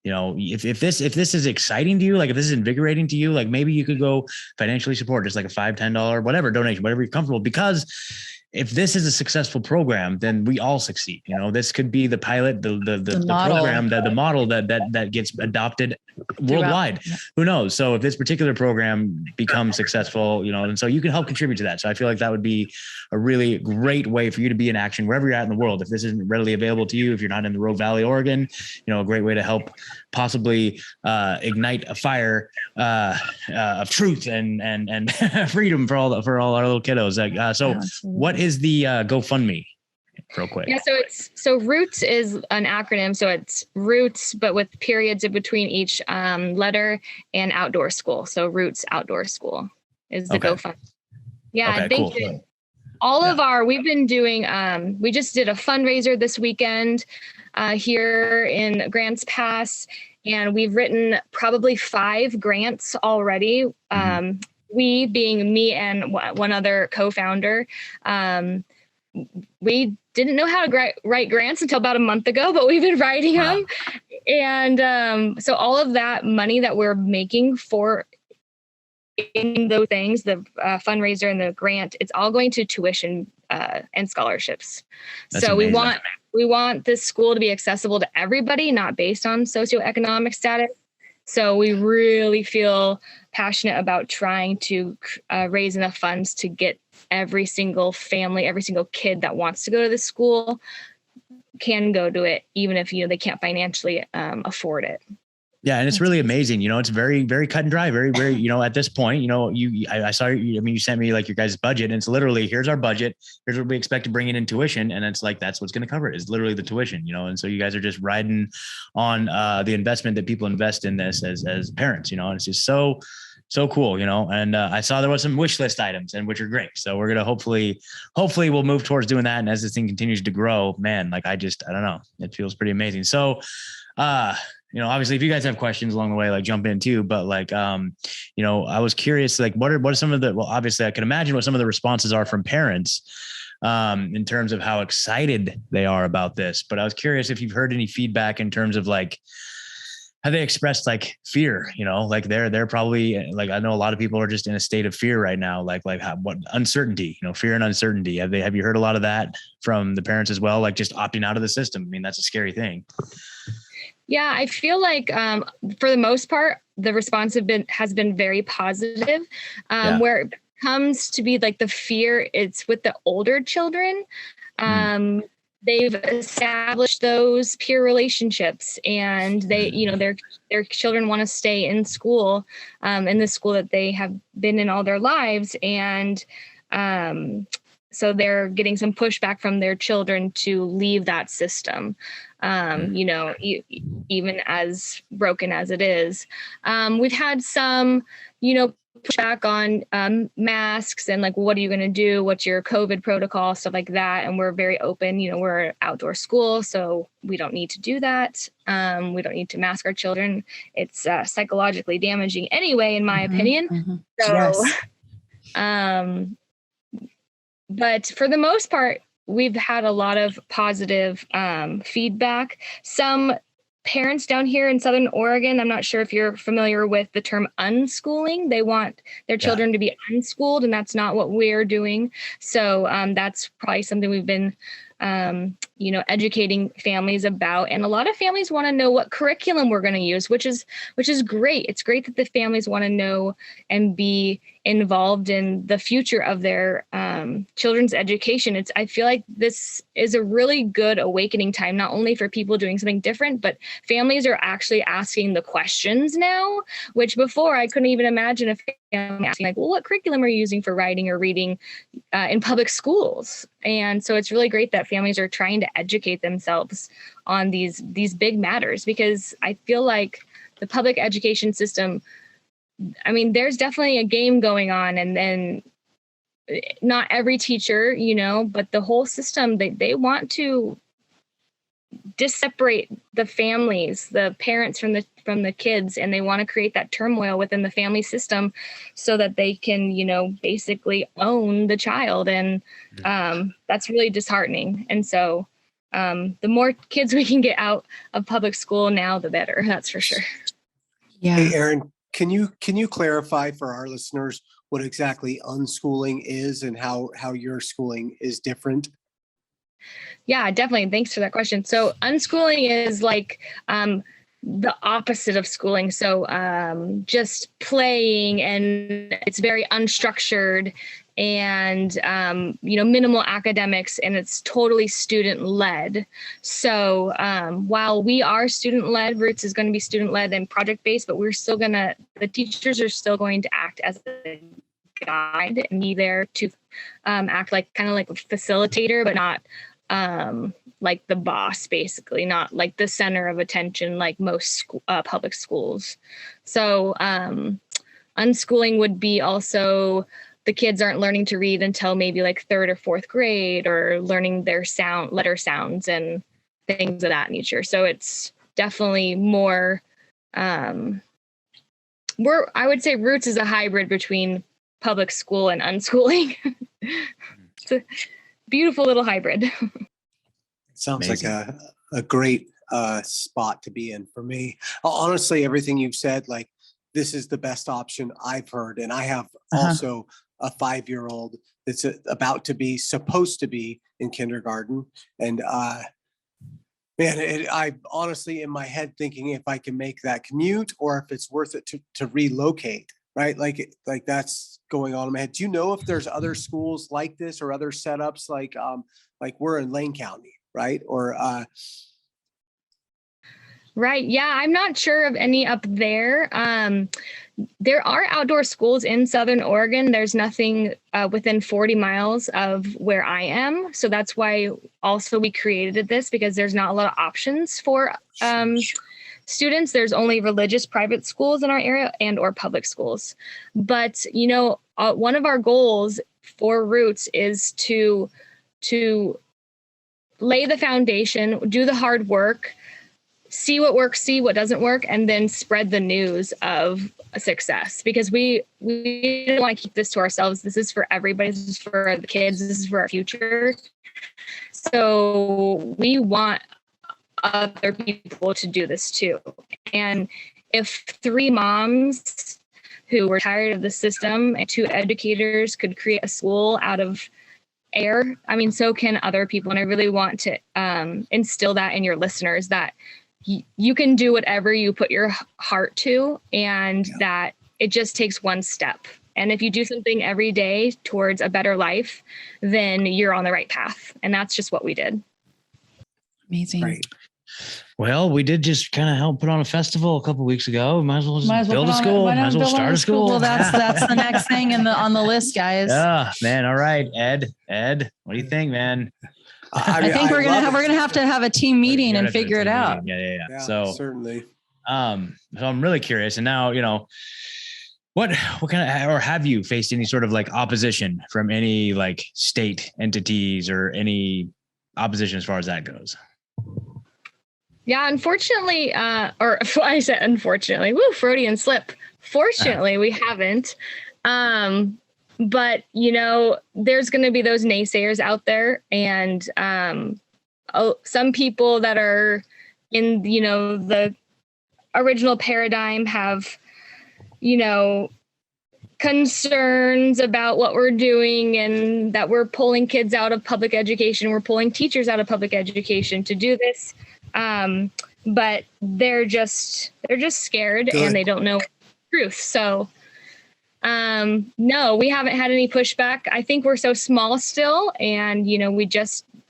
if this is exciting to you, like if this is invigorating to you, like maybe you could go financially support just like a $5, $10, whatever donation, whatever you're comfortable, because if this is a successful program, then we all succeed. This could be the pilot, the program, the model that gets adopted worldwide. Yeah. Who knows? So if this particular program becomes successful, and so you can help contribute to that. So I feel like that would be a really great way for you to be in action wherever you're at in the world. If this isn't readily available to you, if you're not in the Rogue Valley, Oregon, a great way to help possibly ignite a fire of truth and freedom for all our little kiddos. So what is the GoFundMe real quick? Yeah, so Roots is an acronym. So it's Roots, but with periods in between each letter, and Outdoor School. So Roots Outdoor School is the GoFundMe. Yeah, okay, cool. All of we've been doing, we just did a fundraiser this weekend here in Grants Pass, and we've written probably 5 grants already. We being me and one other co-founder, we didn't know how to write grants until about a month ago, but we've been writing them. And so all of that money that we're making for in those things, the fundraiser and the grant, it's all going to tuition and scholarships. That's so amazing. we want this school to be accessible to everybody, not based on socioeconomic status. So we really feel passionate about trying to raise enough funds to get every single family, every single kid that wants to go to the school can go to it, even if they can't financially afford it. Yeah. And it's really amazing. It's very, very cut and dry, very, very, at this point, I saw you sent me like your guys' budget, and it's literally, here's our budget. Here's what we expect to bring in tuition. And it's like, that's what's going to cover it, is literally the tuition, and so you guys are just riding on the investment that people invest in this as parents, and it's just so cool, and I saw there was some wish list items, and which are great. So we're going to hopefully we'll move towards doing that. And as this thing continues to grow, man, like I don't know, it feels pretty amazing. So, obviously if you guys have questions along the way, like jump in too, but like, I was curious, like what are some of the, well, obviously I can imagine what some of the responses are from parents, in terms of how excited they are about this. But I was curious if you've heard any feedback in terms of like, have they expressed like fear, like they're probably like, I know a lot of people are just in a state of fear right now, like what uncertainty, fear and uncertainty. Have you heard a lot of that from the parents as well? Like just opting out of the system. I mean, that's a scary thing. Yeah, I feel like for the most part, the response has been very positive. Where it comes to be like the fear, it's with the older children. They've established those peer relationships, and they, their children want to stay in school, in the school that they have been in all their lives. And so they're getting some pushback from their children to leave that system. Even as broken as it is. We've had some, pushback on masks and like, what are you going to do? What's your COVID protocol? Stuff like that. And we're very open, we're an outdoor school, so we don't need to do that. We don't need to mask our children. It's psychologically damaging anyway, in my opinion. So, yes. But for the most part, we've had a lot of positive feedback. Some parents down here in Southern Oregon, I'm not sure if you're familiar with the term unschooling. They want their children to be unschooled, and that's not what we're doing. So that's probably something we've been educating families about. And a lot of families want to know what curriculum we're going to use, which is great. It's great that the families want to know and be involved in the future of their children's education. I feel like this is a really good awakening time, not only for people doing something different, but families are actually asking the questions now, which before I couldn't even imagine a family asking, like, well, what curriculum are you using for writing or reading in public schools? And so it's really great that families are trying to educate themselves on these big matters, because I feel like the public education system, I mean, there's definitely a game going on, and then not every teacher, but the whole system, they want to disseparate the families, the parents from the kids, and they want to create that turmoil within the family system so that they can, basically own the child. And that's really disheartening. And so the more kids we can get out of public school now, the better. That's for sure. Yeah. Hey, Erin, can you clarify for our listeners what exactly unschooling is and how your schooling is different? Yeah, definitely. Thanks for that question. So unschooling is like the opposite of schooling. So just playing, and it's very unstructured and, minimal academics, and it's totally student led. So while we are student led, Roots is going to be student led and project based, but the teachers are still going to act as a guide and be there to act like kind of like a facilitator, but not like the boss, basically, not like the center of attention, like most public schools. So unschooling would be also the kids aren't learning to read until maybe like 3rd or 4th grade, or learning their letter sounds and things of that nature. So it's definitely more, I would say Roots is a hybrid between public school and unschooling. It's a beautiful little hybrid. Sounds Amazing. like a great spot to be in for me. Honestly, everything you've said, like, this is the best option I've heard. And I have also a 5-year-old that's supposed to be in kindergarten. And I honestly, in my head, thinking if I can make that commute or if it's worth it to relocate, right? Like that's going on in my head. Do you know if there's other schools like this or other setups like we're in Lane County, right? Or Right. Yeah, I'm not sure of any up there. There are outdoor schools in Southern Oregon. There's nothing within 40 miles of where I am. So that's why also we created this, because there's not a lot of options for students. There's only religious private schools in our area and or public schools. But, one of our goals for Roots is to lay the foundation, do the hard work, see what works, see what doesn't work, and then spread the news of success. Because we don't want to keep this to ourselves. This is for everybody. This is for the kids. This is for our future. So we want other people to do this too. And if 3 moms who were tired of the system and 2 educators could create a school out of air, I mean, so can other people. And I really want to instill that in your listeners, that you can do whatever you put your heart to, and that it just takes one step. And if you do something every day towards a better life, then you're on the right path. And that's just what we did. Amazing. right. Well, we did just kind of help put on a festival a couple of weeks ago. Might as well just build a school. Might as well start a school. Well, that's the next thing on the list, guys. Yeah, man. All right, Ed, what do you think, man? I think we're gonna have to have a team meeting and figure it out. Yeah. So certainly. So I'm really curious. And now, what kind of, or have you faced any sort of like opposition from any like state entities or any opposition as far as that goes? Yeah, unfortunately, or I said unfortunately, Freudian slip. Fortunately, we haven't. But, there's going to be those naysayers out there, and some people that are in, the original paradigm have, concerns about what we're doing and that we're pulling kids out of public education. We're pulling teachers out of public education to do this. But they're just scared. Good. And they don't know the truth. So, no, we haven't had any pushback. I think we're so small still. And,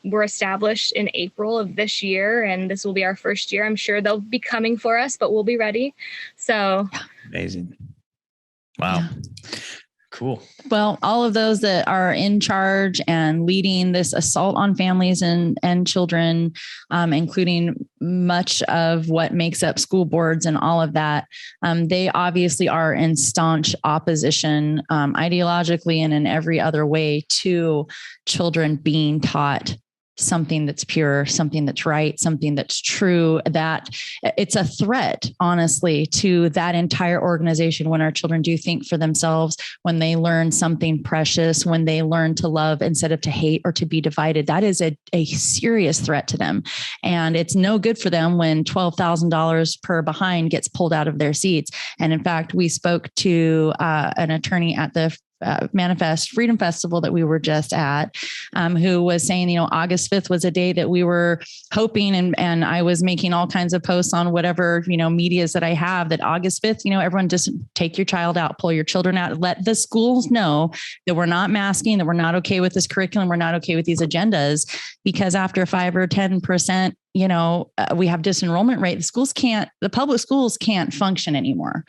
we're established in April of this year, and this will be our first year. I'm sure they'll be coming for us, but we'll be ready. So amazing. Wow. Yeah. Cool. Well, all of those that are in charge and leading this assault on families and children, including much of what makes up school boards and all of that, they obviously are in staunch opposition, ideologically and in every other way, to children being taught something that's pure, something that's right, something that's true, that it's a threat, honestly, to that entire organization when our children do think for themselves, when they learn something precious, when they learn to love instead of to hate or to be divided. That is a serious threat to them. And it's no good for them when $12,000 per behind gets pulled out of their seats. And in fact, we spoke to an attorney at the Manifest Freedom Festival that we were just at, who was saying, August 5th was a day that we were hoping, and I was making all kinds of posts on whatever, medias that I have, that August 5th, everyone just take your child out, pull your children out, let the schools know that we're not masking, that we're not okay with this curriculum, we're not okay with these agendas, because after 5 or 10%, we have disenrollment rate. The public schools can't function anymore.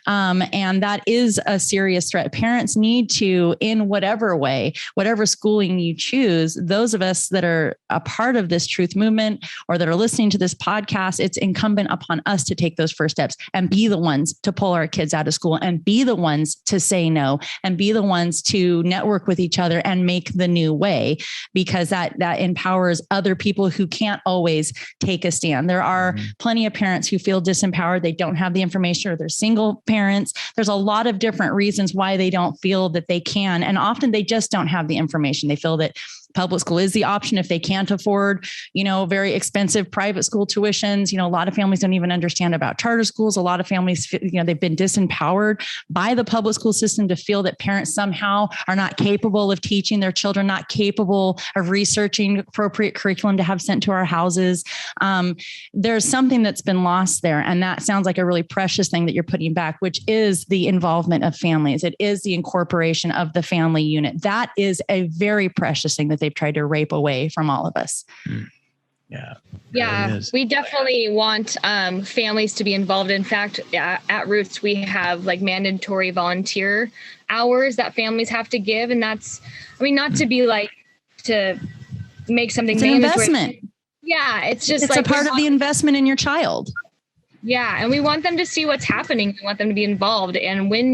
And that is a serious threat. Parents need to, in whatever way, whatever schooling you choose, those of us that are a part of this truth movement or that are listening to this podcast, it's incumbent upon us to take those first steps and be the ones to pull our kids out of school and be the ones to say no and be the ones to network with each other and make the new way, because that empowers other people who can't always take a stand. There are plenty of parents who feel disempowered. They don't have the information, or they're single parents. There's a lot of different reasons why they don't feel that they can. And often they just don't have the information. They feel that public school is the option if they can't afford, very expensive private school tuitions. A lot of families don't even understand about charter schools. A lot of families, they've been disempowered by the public school system to feel that parents somehow are not capable of teaching their children, not capable of researching appropriate curriculum to have sent to our houses. There's something that's been lost there. And that sounds like a really precious thing that you're putting back, which is the involvement of families. It is the incorporation of the family unit. That is a very precious thing that they've tried to rape away from all of us. Yeah. Yeah. We definitely want families to be involved. In fact, at Roots, we have mandatory volunteer hours that families have to give. And that's, not to be to make something it's an investment. Yeah. It's just it's a part of the investment in your child. Yeah. And we want them to see what's happening. We want them to be involved. And when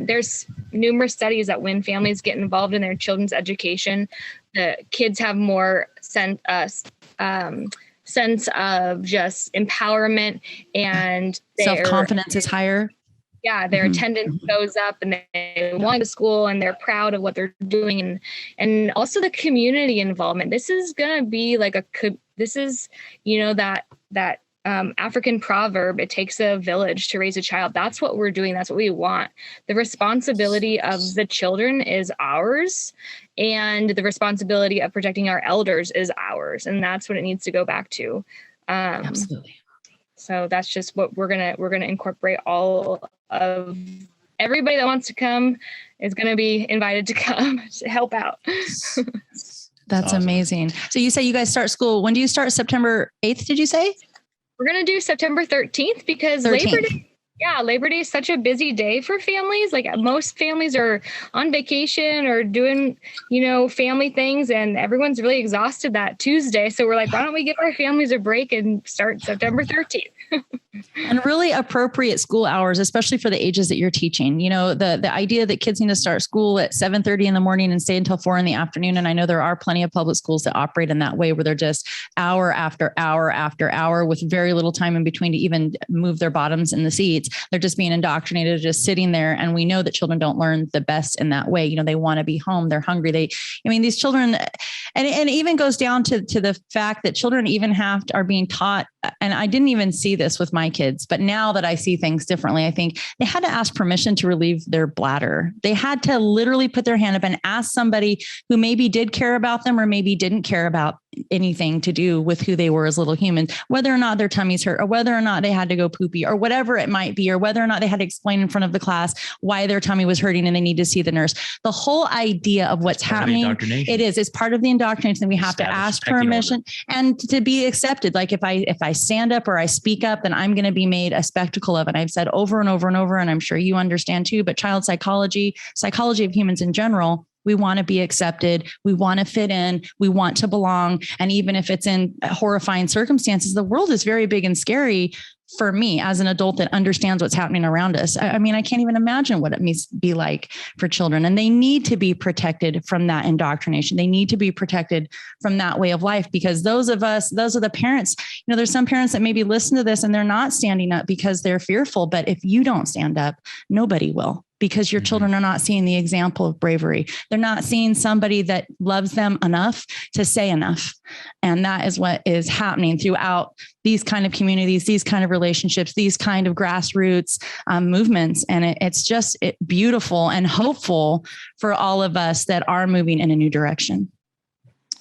there's numerous studies that when families get involved in their children's education, the kids have more sense of just empowerment, and self-confidence is higher. Yeah. Their attendance goes up, and they want to go to school, and they're proud of what they're doing. And also the community involvement. This is going to be that African proverb, it takes a village to raise a child. That's what we're doing. That's what we want. The responsibility of the children is ours, and the responsibility of protecting our elders is ours. And that's what it needs to go back to. Absolutely. So that's just what we're going to incorporate. All of everybody that wants to come is going to be invited to come to help out. That's awesome. Amazing. So you say you guys start school. When do you start? September 8th, did you say? We're going to do September 13th because 13th. Labor Day is such a busy day for families. Most families are on vacation or doing, family things, and everyone's really exhausted that Tuesday. So we're why don't we give our families a break and start September 13th? And really appropriate school hours, especially for the ages that you're teaching. You know, the idea that kids need to start school at 7:30 in the morning and stay until 4 in the afternoon. And I know there are plenty of public schools that operate in that way, where they're just hour after hour after hour with very little time in between to even move their bottoms in the seats. They're just being indoctrinated, just sitting there. And we know that children don't learn the best in that way. You know, they want to be home. They're hungry. These children, and it even goes down to the fact that children even are being taught. And I didn't even see this with my kids, but now that I see things differently, I think they had to ask permission to relieve their bladder. They had to literally put their hand up and ask somebody who maybe did care about them or maybe didn't care about anything to do with who they were as little humans, whether or not their tummies hurt or whether or not they had to go poopy or whatever it might be, or whether or not they had to explain in front of the class why their tummy was hurting and they need to see the nurse. The whole idea of what's happening, it's part of the indoctrination. We have to ask permission and to be accepted. Like if I stand up or I speak up, then I'm going to be made a spectacle of. And I've said over and over and over, and I'm sure you understand too, but child psychology of humans in general, we want to be accepted. We want to fit in. We want to belong. And even if it's in horrifying circumstances, the world is very big and scary for me as an adult that understands what's happening around us. I mean, I can't even imagine what it means to be like for children. And they need to be protected from that indoctrination. They need to be protected from that way of life, because those are the parents. You know, there's some parents that maybe listen to this and they're not standing up because they're fearful. But if you don't stand up, nobody will. Because your children are not seeing the example of bravery. They're not seeing somebody that loves them enough to say enough. And that is what is happening throughout these kind of communities, these kind of relationships, these kind of grassroots movements. And it's just beautiful and hopeful for all of us that are moving in a new direction.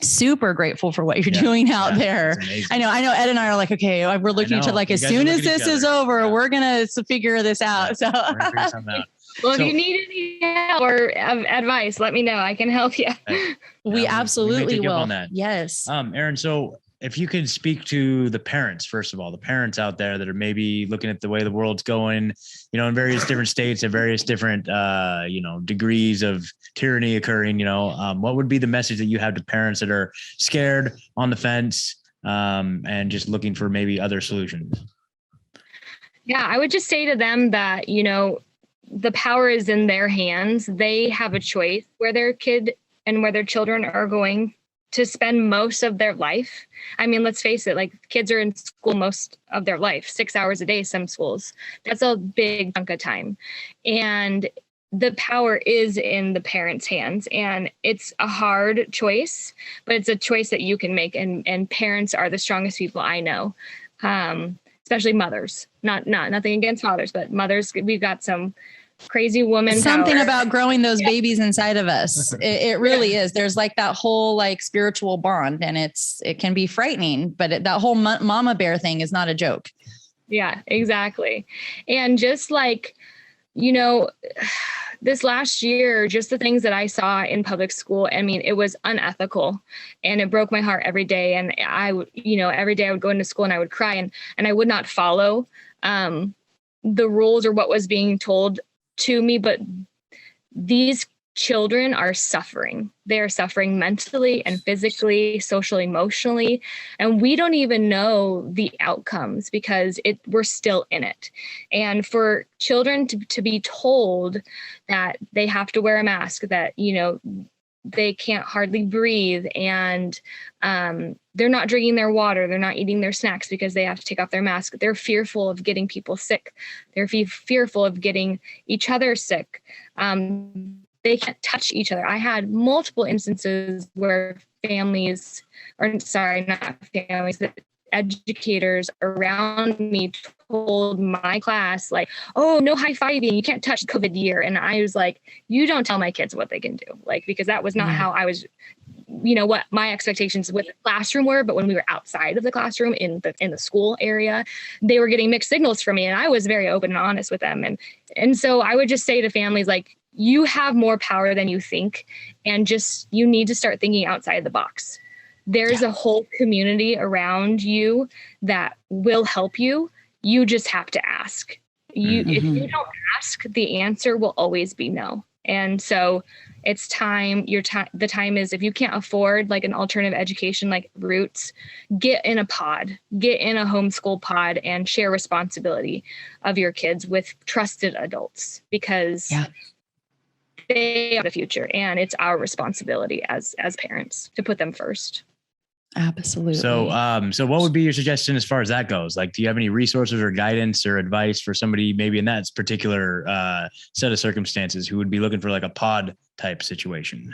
Super grateful for what you're doing out there. I know Ed and I are like, okay, we're looking to like, as soon as this is over, we're going to figure this out. So well, if you need any help or advice, let me know. I can help you. We absolutely will. On that. Yes. Erin, so if you could speak to the parents, first of all, the parents out there that are maybe looking at the way the world's going, you know, in various different states and various different, degrees of tyranny occurring, what would be the message that you have to parents that are scared, on the fence, and just looking for maybe other solutions? Yeah, I would just say to them that, the power is in their hands. They have a choice where their kid and where their children are going to spend most of their life. I mean, let's face it, like kids are in school most of their life, 6 hours a day, some schools. That's a big chunk of time. And the power is in the parents' hands. And it's a hard choice, but it's a choice that you can make. And parents are the strongest people I know. Especially mothers, nothing against fathers, but mothers, we've got some crazy woman something power. About growing those babies inside of us. It really is. There's like that whole like spiritual bond, and it can be frightening, but that whole mama bear thing is not a joke. Yeah, exactly. And just like, this last year, just the things that I saw in public school, I mean, it was unethical and it broke my heart every day. And every day I would go into school and I would cry and I would not follow the rules or what was being told to me. But these children are suffering. They are suffering mentally and physically, socially, emotionally. And we don't even know the outcomes because we're still in it. And for children to be told that they have to wear a mask, that, they can't hardly breathe, and they're not drinking their water, they're not eating their snacks because they have to take off their mask. They're fearful of getting people sick. They're fearful of getting each other sick. They can't touch each other. I had multiple instances where educators around me told my class, like, oh, no high-fiving, you can't touch COVID year. And I was like, you don't tell my kids what they can do, like, because that was not how I was, what my expectations with the classroom were. But when we were outside of the classroom in the school area, they were getting mixed signals from me, and I was very open and honest with them. And so I would just say to families, like, you have more power than you think, and you need to start thinking outside the box. There's a whole community around you that will help you. You just have to ask. If you don't ask, the answer will always be no. And so it's time, the time is, if you can't afford like an alternative education, like Roots, get in a homeschool pod and share responsibility of your kids with trusted adults, because they are the future, and it's our responsibility as parents to put them first. Absolutely. So what would be your suggestion as far as that goes? Like, do you have any resources or guidance or advice for somebody maybe in that particular set of circumstances who would be looking for like a pod type situation?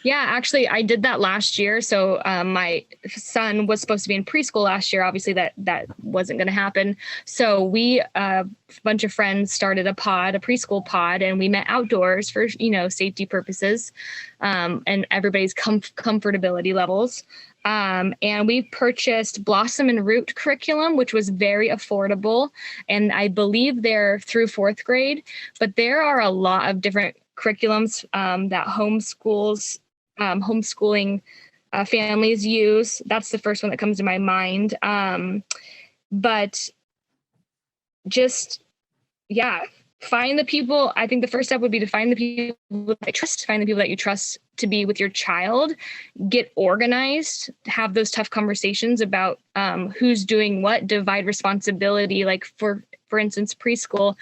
Yeah, actually, I did that last year. So my son was supposed to be in preschool last year. Obviously, that wasn't going to happen. So we, a bunch of friends, started a preschool pod, and we met outdoors for, safety purposes, and everybody's comfortability levels. And we purchased Blossom and Root curriculum, which was very affordable. And I believe they're through 4th grade, but there are a lot of different curriculums that homeschooling families use. That's the first one that comes to my mind. But just, find the people. I think the first step would be to find the people that you trust to be with your child, get organized, have those tough conversations about who's doing what, divide responsibility. Like for instance, preschool,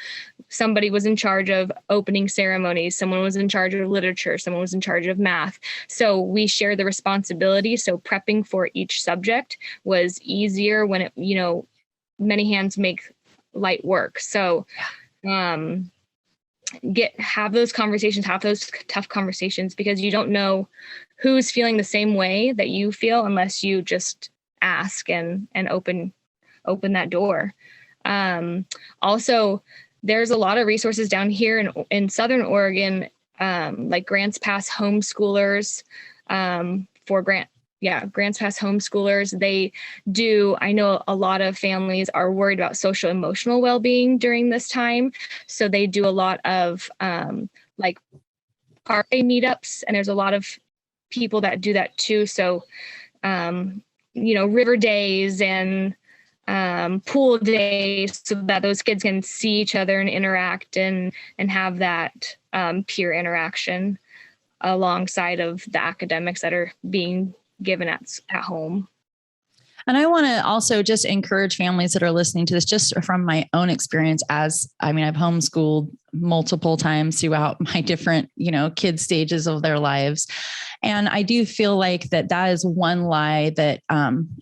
somebody was in charge of opening ceremonies, someone was in charge of literature, someone was in charge of math. So we share the responsibility. So prepping for each subject was easier when many hands make light work. So have those conversations, have those tough conversations, because you don't know who's feeling the same way that you feel unless you just ask and open that door. Also, there's a lot of resources down here in Southern Oregon, like Grants Pass homeschoolers, Grants Pass homeschoolers. They do, I know a lot of families are worried about social emotional well-being during this time. So they do a lot of like party meetups, and there's a lot of people that do that too. So, river days and pool days, so that those kids can see each other and interact and have that peer interaction alongside of the academics that are being given at home. And I want to also just encourage families that are listening to this, just from my own experience, I've homeschooled multiple times throughout my different, kid stages of their lives. And I do feel like that is one lie that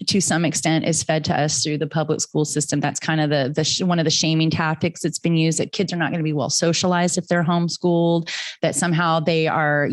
to some extent is fed to us through the public school system. That's kind of one of the shaming tactics that's been used, that kids are not going to be well socialized if they're homeschooled, that somehow they are,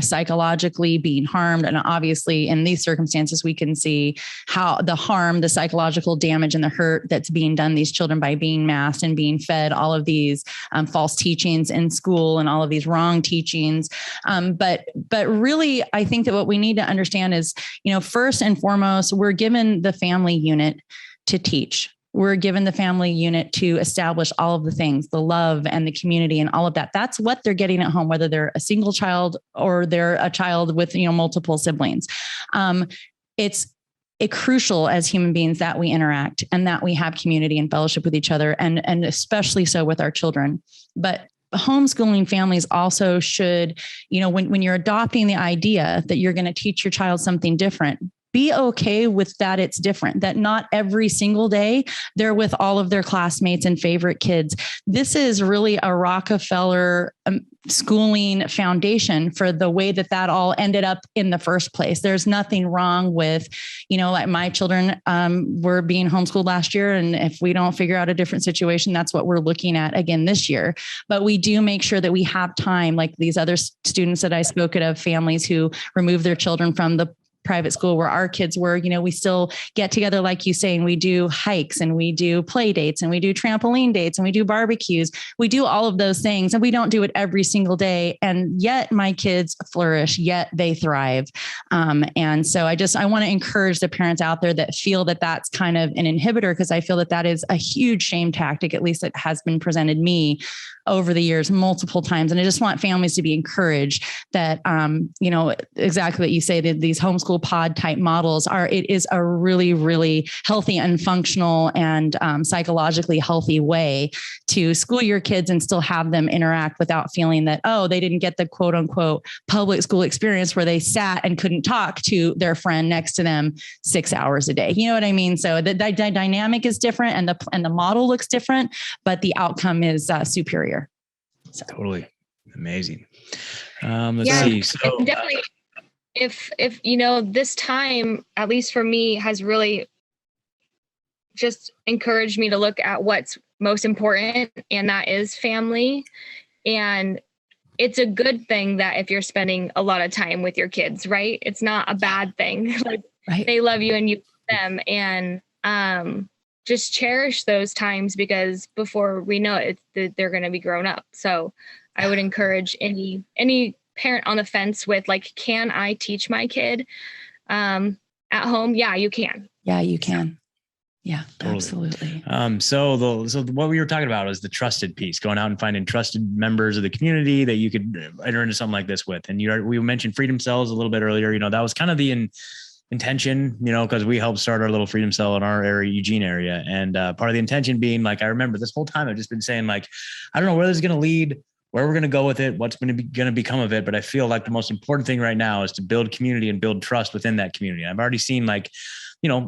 psychologically being harmed. And obviously in these circumstances, we can see how the psychological damage and the hurt that's being done to these children by being masked and being fed all of these false teachings in school and all of these wrong teachings. But really, I think that what we need to understand is, first and foremost, we're given the family unit to teach. We're given the family unit to establish all of the things, the love and the community and all of that. That's what they're getting at home, whether they're a single child or they're a child with, multiple siblings. It's crucial as human beings that we interact and that we have community and fellowship with each other, and especially so with our children. But homeschooling families also should, when you're adopting the idea that you're going to teach your child something different, be okay with that. It's different, that not every single day they're with all of their classmates and favorite kids. This is really a Rockefeller schooling foundation for the way that all ended up in the first place. There's nothing wrong with, like my children were being homeschooled last year. And if we don't figure out a different situation, that's what we're looking at again this year. But we do make sure that we have time, like these other students that I spoke of, families who remove their children from the private school where our kids were, we still get together, like you say, and we do hikes and we do play dates and we do trampoline dates and we do barbecues. We do all of those things, and we don't do it every single day. And yet my kids flourish, yet they thrive. And so I want to encourage the parents out there that feel that that's kind of an inhibitor, because I feel that is a huge shame tactic. At least it has been presented me over the years multiple times. And I just want families to be encouraged that, exactly what you say, that these homeschool school pod type models it is a really, really healthy and functional and psychologically healthy way to school your kids and still have them interact without feeling that, oh, they didn't get the quote unquote public school experience where they sat and couldn't talk to their friend next to them 6 hours a day. You know what I mean? So the dynamic is different and the model looks different, but the outcome is superior. So. Totally amazing. Let's see. So definitely, if this time, at least for me, has really just encouraged me to look at what's most important, and that is family. And it's a good thing that if you're spending a lot of time with your kids, right? It's not a bad thing. Like right. They love you and you love them, and just cherish those times, because before we know it, they're going to be grown up. So I would encourage any parent on the fence with like, can I teach my kid at home? Yeah, you can. Yeah, you can. Yeah, totally. Absolutely. So what we were talking about is the trusted piece, going out and finding trusted members of the community that you could enter into something like this with. And we mentioned freedom cells a little bit earlier. That was kind of the intention, because we helped start our little freedom cell in our area, Eugene area. And part of the intention being like, I remember this whole time I've just been saying like, I don't know where this is going to lead, where we're going to go with it, what's going to become of it. But I feel like the most important thing right now is to build community and build trust within that community. I've already seen like,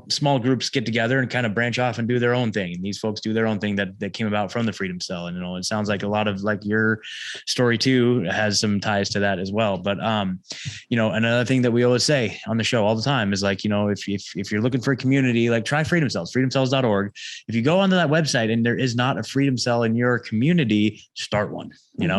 small groups get together and kind of branch off and do their own thing. And these folks do their own thing that came about from the Freedom Cell. And, it sounds like a lot of like your story too has some ties to that as well. But, another thing that we always say on the show all the time is like, if you're looking for a community, like try Freedom Cells, freedomcells.org. If you go onto that website and there is not a Freedom Cell in your community, start one,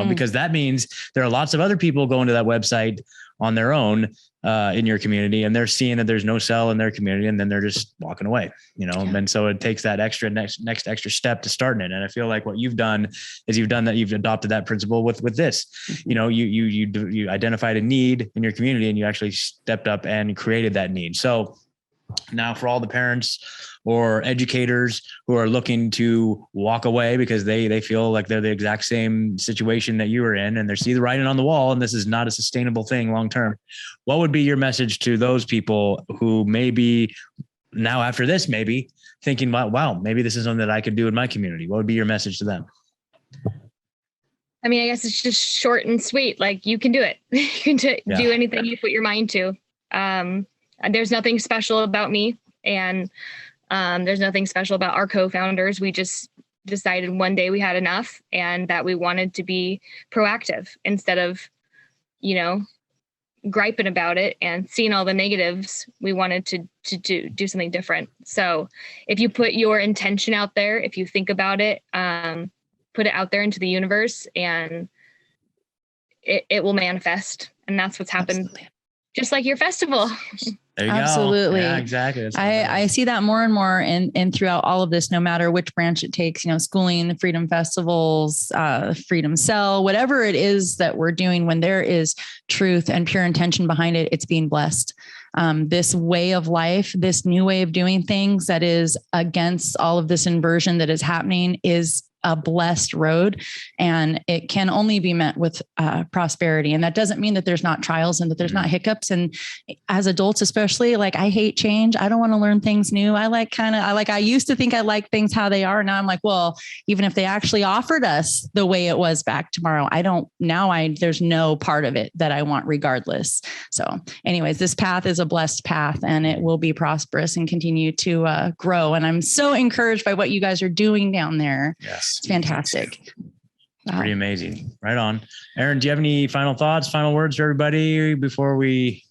because that means there are lots of other people going to that website on their own in your community, and they're seeing that there's no cell in their community, and then they're just walking away, And so it takes that next extra step to starting it. And I feel like what you've done is you've adopted that principle with this. You identified a need in your community, and you actually stepped up and created that need. So now for all the parents or educators who are looking to walk away because they feel like they're the exact same situation that you were in, and they see the writing on the wall, and this is not a sustainable thing long-term, what would be your message to those people who maybe now after this, maybe thinking, wow, maybe this is something that I could do in my community? What would be your message to them? I mean, I guess it's just short and sweet. Like, you can do it. You can do anything you put your mind to. There's nothing special about me, and there's nothing special about our co-founders. We just decided one day we had enough, and that we wanted to be proactive instead of, griping about it and seeing all the negatives. We wanted to do something different. So if you put your intention out there, if you think about it, put it out there into the universe, and it will manifest. And that's what's happened. Absolutely. Just like your festival. There you Absolutely. go. Yeah, exactly. I see that more and more and throughout all of this, no matter which branch it takes, schooling, the freedom festivals, Freedom Cell, whatever it is that we're doing, when there is truth and pure intention behind it, it's being blessed. This way of life, this new way of doing things that is against all of this inversion that is happening is a blessed road, and it can only be met with prosperity. And that doesn't mean that there's not trials and that there's not hiccups. And as adults, especially, like, I hate change. I don't want to learn things new. I used to think I like things how they are. Now I'm like, well, even if they actually offered us the way it was back tomorrow, there's no part of it that I want regardless. So anyways, this path is a blessed path, and it will be prosperous and continue to grow. And I'm so encouraged by what you guys are doing down there. Yes. It's fantastic. Wow. Pretty amazing. Right on. Erin, do you have any final thoughts, final words for everybody before we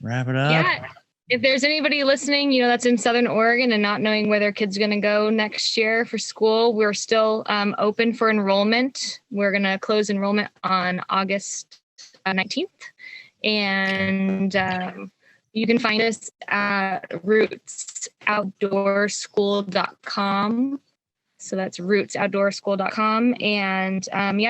wrap it up? Yeah. If there's anybody listening, that's in Southern Oregon and not knowing where their kid's going to go next year for school, we're still open for enrollment. We're going to close enrollment on August 19th. And you can find us at rootsoutdoorschool.com. So that's rootsoutdoorschool.com. And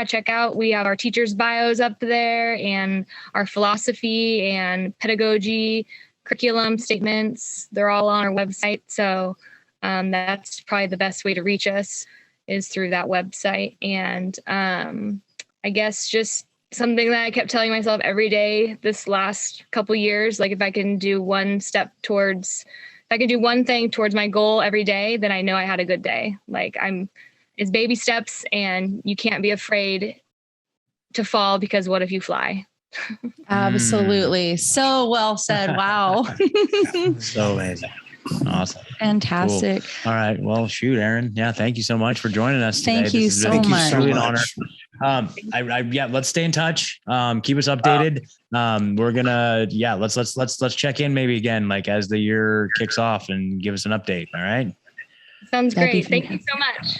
check out, we have our teachers' bios up there, and our philosophy and pedagogy, curriculum statements. They're all on our website. So that's probably the best way to reach us is through that website. And I guess just something that I kept telling myself every day this last couple years. Like if I can do one thing towards my goal every day, then I know I had a good day. Like it's baby steps, and you can't be afraid to fall, because what if you fly? Absolutely. So well said. Wow. So amazing. Awesome. Fantastic. Cool. All right. Well, shoot, Erin. Yeah. Thank you so much for joining us today. Thank you so much. Really an honor. Let's stay in touch. Keep us updated. We're gonna, let's check in maybe again, like as the year kicks off, and give us an update. All right. Sounds great. Thank you so much.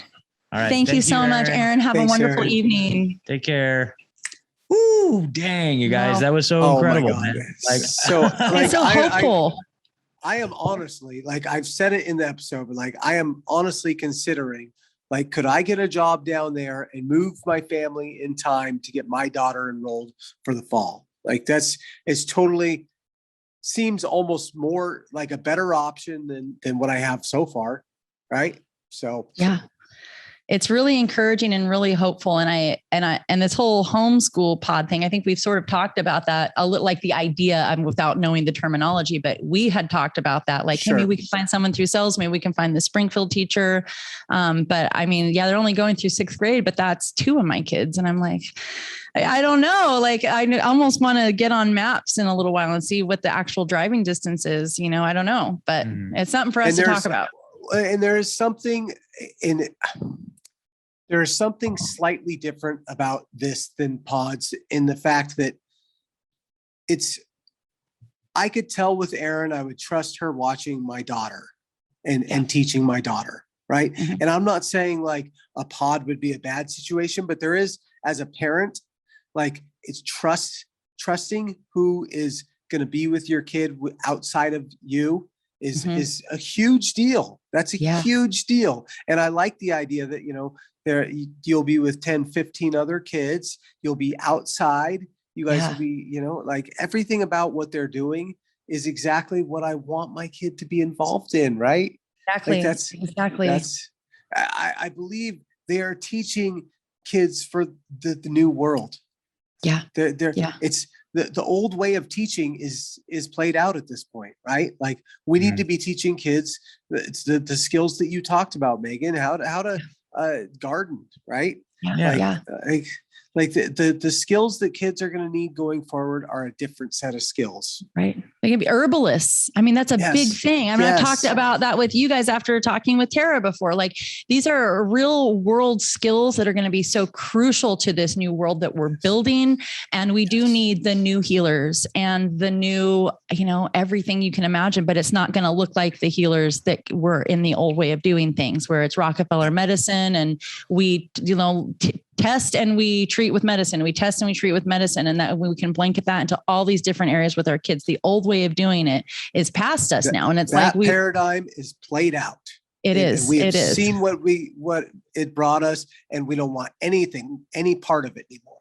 All right. Thank you so much, Erin. Have a wonderful evening. Take care. Ooh, dang, you guys. That was so incredible, man. Like, it's so hopeful. I am honestly, like I've said it in the episode, but like I am honestly considering, like, could I get a job down there and move my family in time to get my daughter enrolled for the fall? Like it's totally seems almost more like a better option than what I have so far. Right. So yeah. It's really encouraging and really hopeful. And this whole homeschool pod thing, I think we've sort of talked about that a little, like the idea, without knowing the terminology, but we had talked about that. Like, hey, maybe we can find someone through sales. Maybe we can find the Springfield teacher. But I mean, yeah, they're only going through 6th grade, but that's 2 of my kids. And I'm like, I don't know. Like, I almost want to get on maps in a little while and see what the actual driving distance is. You know, I don't know, but it's something for us to talk about. And there's something there's something slightly different about this than pods, in the fact that I could tell with Erin, I would trust her watching my daughter and teaching my daughter. Right. Mm-hmm. And I'm not saying like a pod would be a bad situation, but there is, as a parent, like it's trusting who is going to be with your kid outside of you is a huge deal. That's a huge deal. And I like the idea that, you know, you'll be with 10, 15 other kids. You'll be outside. You guys will be, you know, like everything about what they're doing is exactly what I want my kid to be involved in. Right. Exactly. Like I believe they are teaching kids for the new world. Yeah. It's the old way of teaching is played out at this point, right? Like we need to be teaching kids the skills that you talked about, Megan, how to garden, right? Like the skills that kids are going to need going forward are a different set of skills. Right. They can be herbalists. I mean, that's a big thing. I mean, I've talked about that with you guys after talking with Tara before. Like these are real world skills that are going to be so crucial to this new world that we're building. And we do need the new healers and the new, you know, everything you can imagine, but it's not going to look like the healers that were in the old way of doing things, where it's Rockefeller medicine and we, you know, test and we treat with medicine. We test and we treat with medicine, and that we can blanket that into all these different areas with our kids. The old way of doing it is past us now. And it's that like paradigm is played out. It is. We have seen what it brought us, and we don't want any part of it anymore.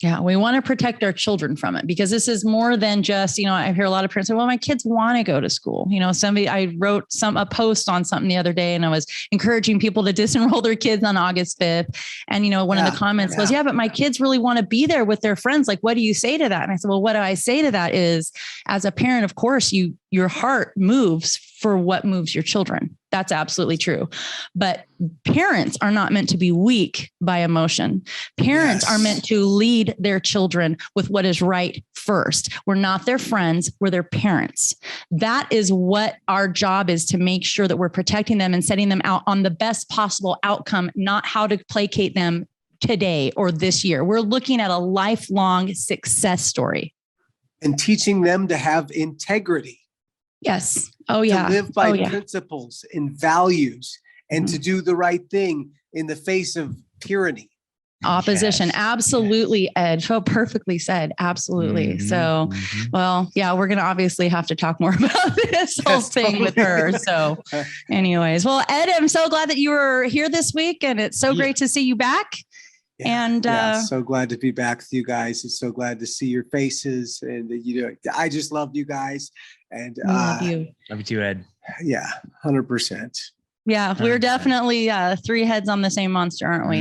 Yeah. We want to protect our children from it, because this is more than just, you know, I hear a lot of parents say, well, my kids want to go to school. You know, I wrote a post on something the other day, and I was encouraging people to disenroll their kids on August 5th. And, you know, one of the comments was, but my kids really want to be there with their friends. Like, what do you say to that? And I said, well, what do I say to that is, as a parent, of course, your heart moves for what moves your children. That's absolutely true. But parents are not meant to be weak by emotion. Parents are meant to lead their children with what is right first. We're not their friends. We're their parents. That is what our job is, to make sure that we're protecting them and setting them out on the best possible outcome, not how to placate them today or this year. We're looking at a lifelong success story. And teaching them to have integrity. Yes. Oh, yeah. To live by principles and values, and to do the right thing in the face of tyranny. Opposition. Yes. Absolutely, Ed. So perfectly said. Absolutely. So, well, yeah, we're going to obviously have to talk more about this whole thing with her. So anyways, well, Ed, I'm so glad that you were here this week, and it's so great to see you back. And so glad to be back with you guys. It's so glad to see your faces, and I just love you guys. And love you. Love you too, Ed. Yeah, 100%. Yeah, we're definitely three heads on the same monster, aren't we?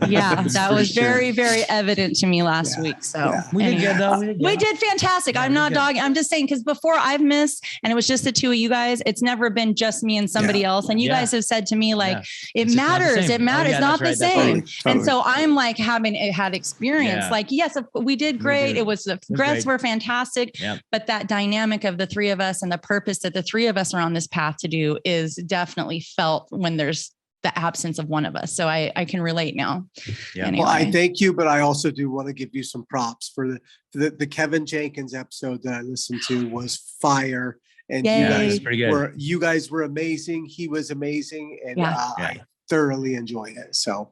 Yeah, that was very, very evident to me last week. So we did good though. We did fantastic. I'm not dogging. I'm just saying, because before I've missed and it was just the two of you guys, it's never been just me and somebody else. And you guys have said to me, like, it matters. It matters. It's not the same. Totally. And so I'm like having had experience. Like, yes, we did great. It was the guests were fantastic. But that dynamic of the three of us and the purpose that the three of us are on this path to do is definitely felt when there's the absence of one of us. So I can relate now. Yeah. Anyway. Well, I thank you, but I also do want to give you some props for the Kevin Jenkins episode that I listened to was fire. And you guys were amazing. He was amazing. And I thoroughly enjoyed it. So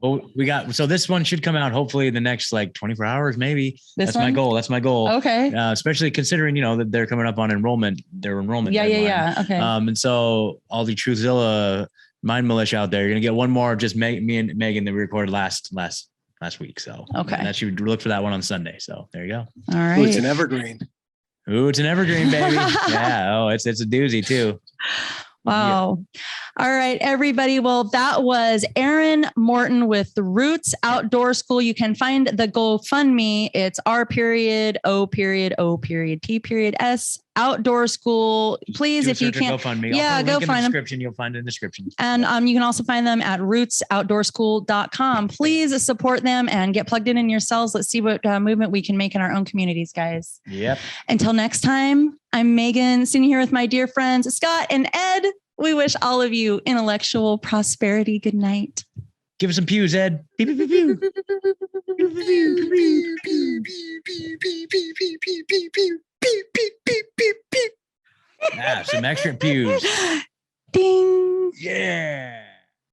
this one should come out hopefully in the next like 24 hours, maybe. That's my goal. Okay. Especially considering, that they're coming up on their enrollment. Yeah. Okay. And so all the Truthzilla Mind Militia out there, you're going to get one more of just me and Megan that we recorded last week. So and that should look for that one on Sunday. So there you go. All right. Ooh, it's an evergreen. Baby. Yeah. Oh, it's a doozy too. Wow. Yeah. All right, everybody. Well, that was Erin Morton with the Roots Outdoor School. You can find the GoFundMe. It's R.O.P.S Outdoor School. Please, if you can't, go find them. Description. You'll find it in the description. And you can also find them at rootsoutdoorschool.com. Please support them and get plugged in yourselves. Let's see what movement we can make in our own communities, guys. Yep. Until next time, I'm Megan, sitting here with my dear friends, Scott and Ed. We wish all of you intellectual prosperity. Good night. Give us some pews, Ed. Pew, pew, pew, pew. Some extra pews. Ding. Yeah.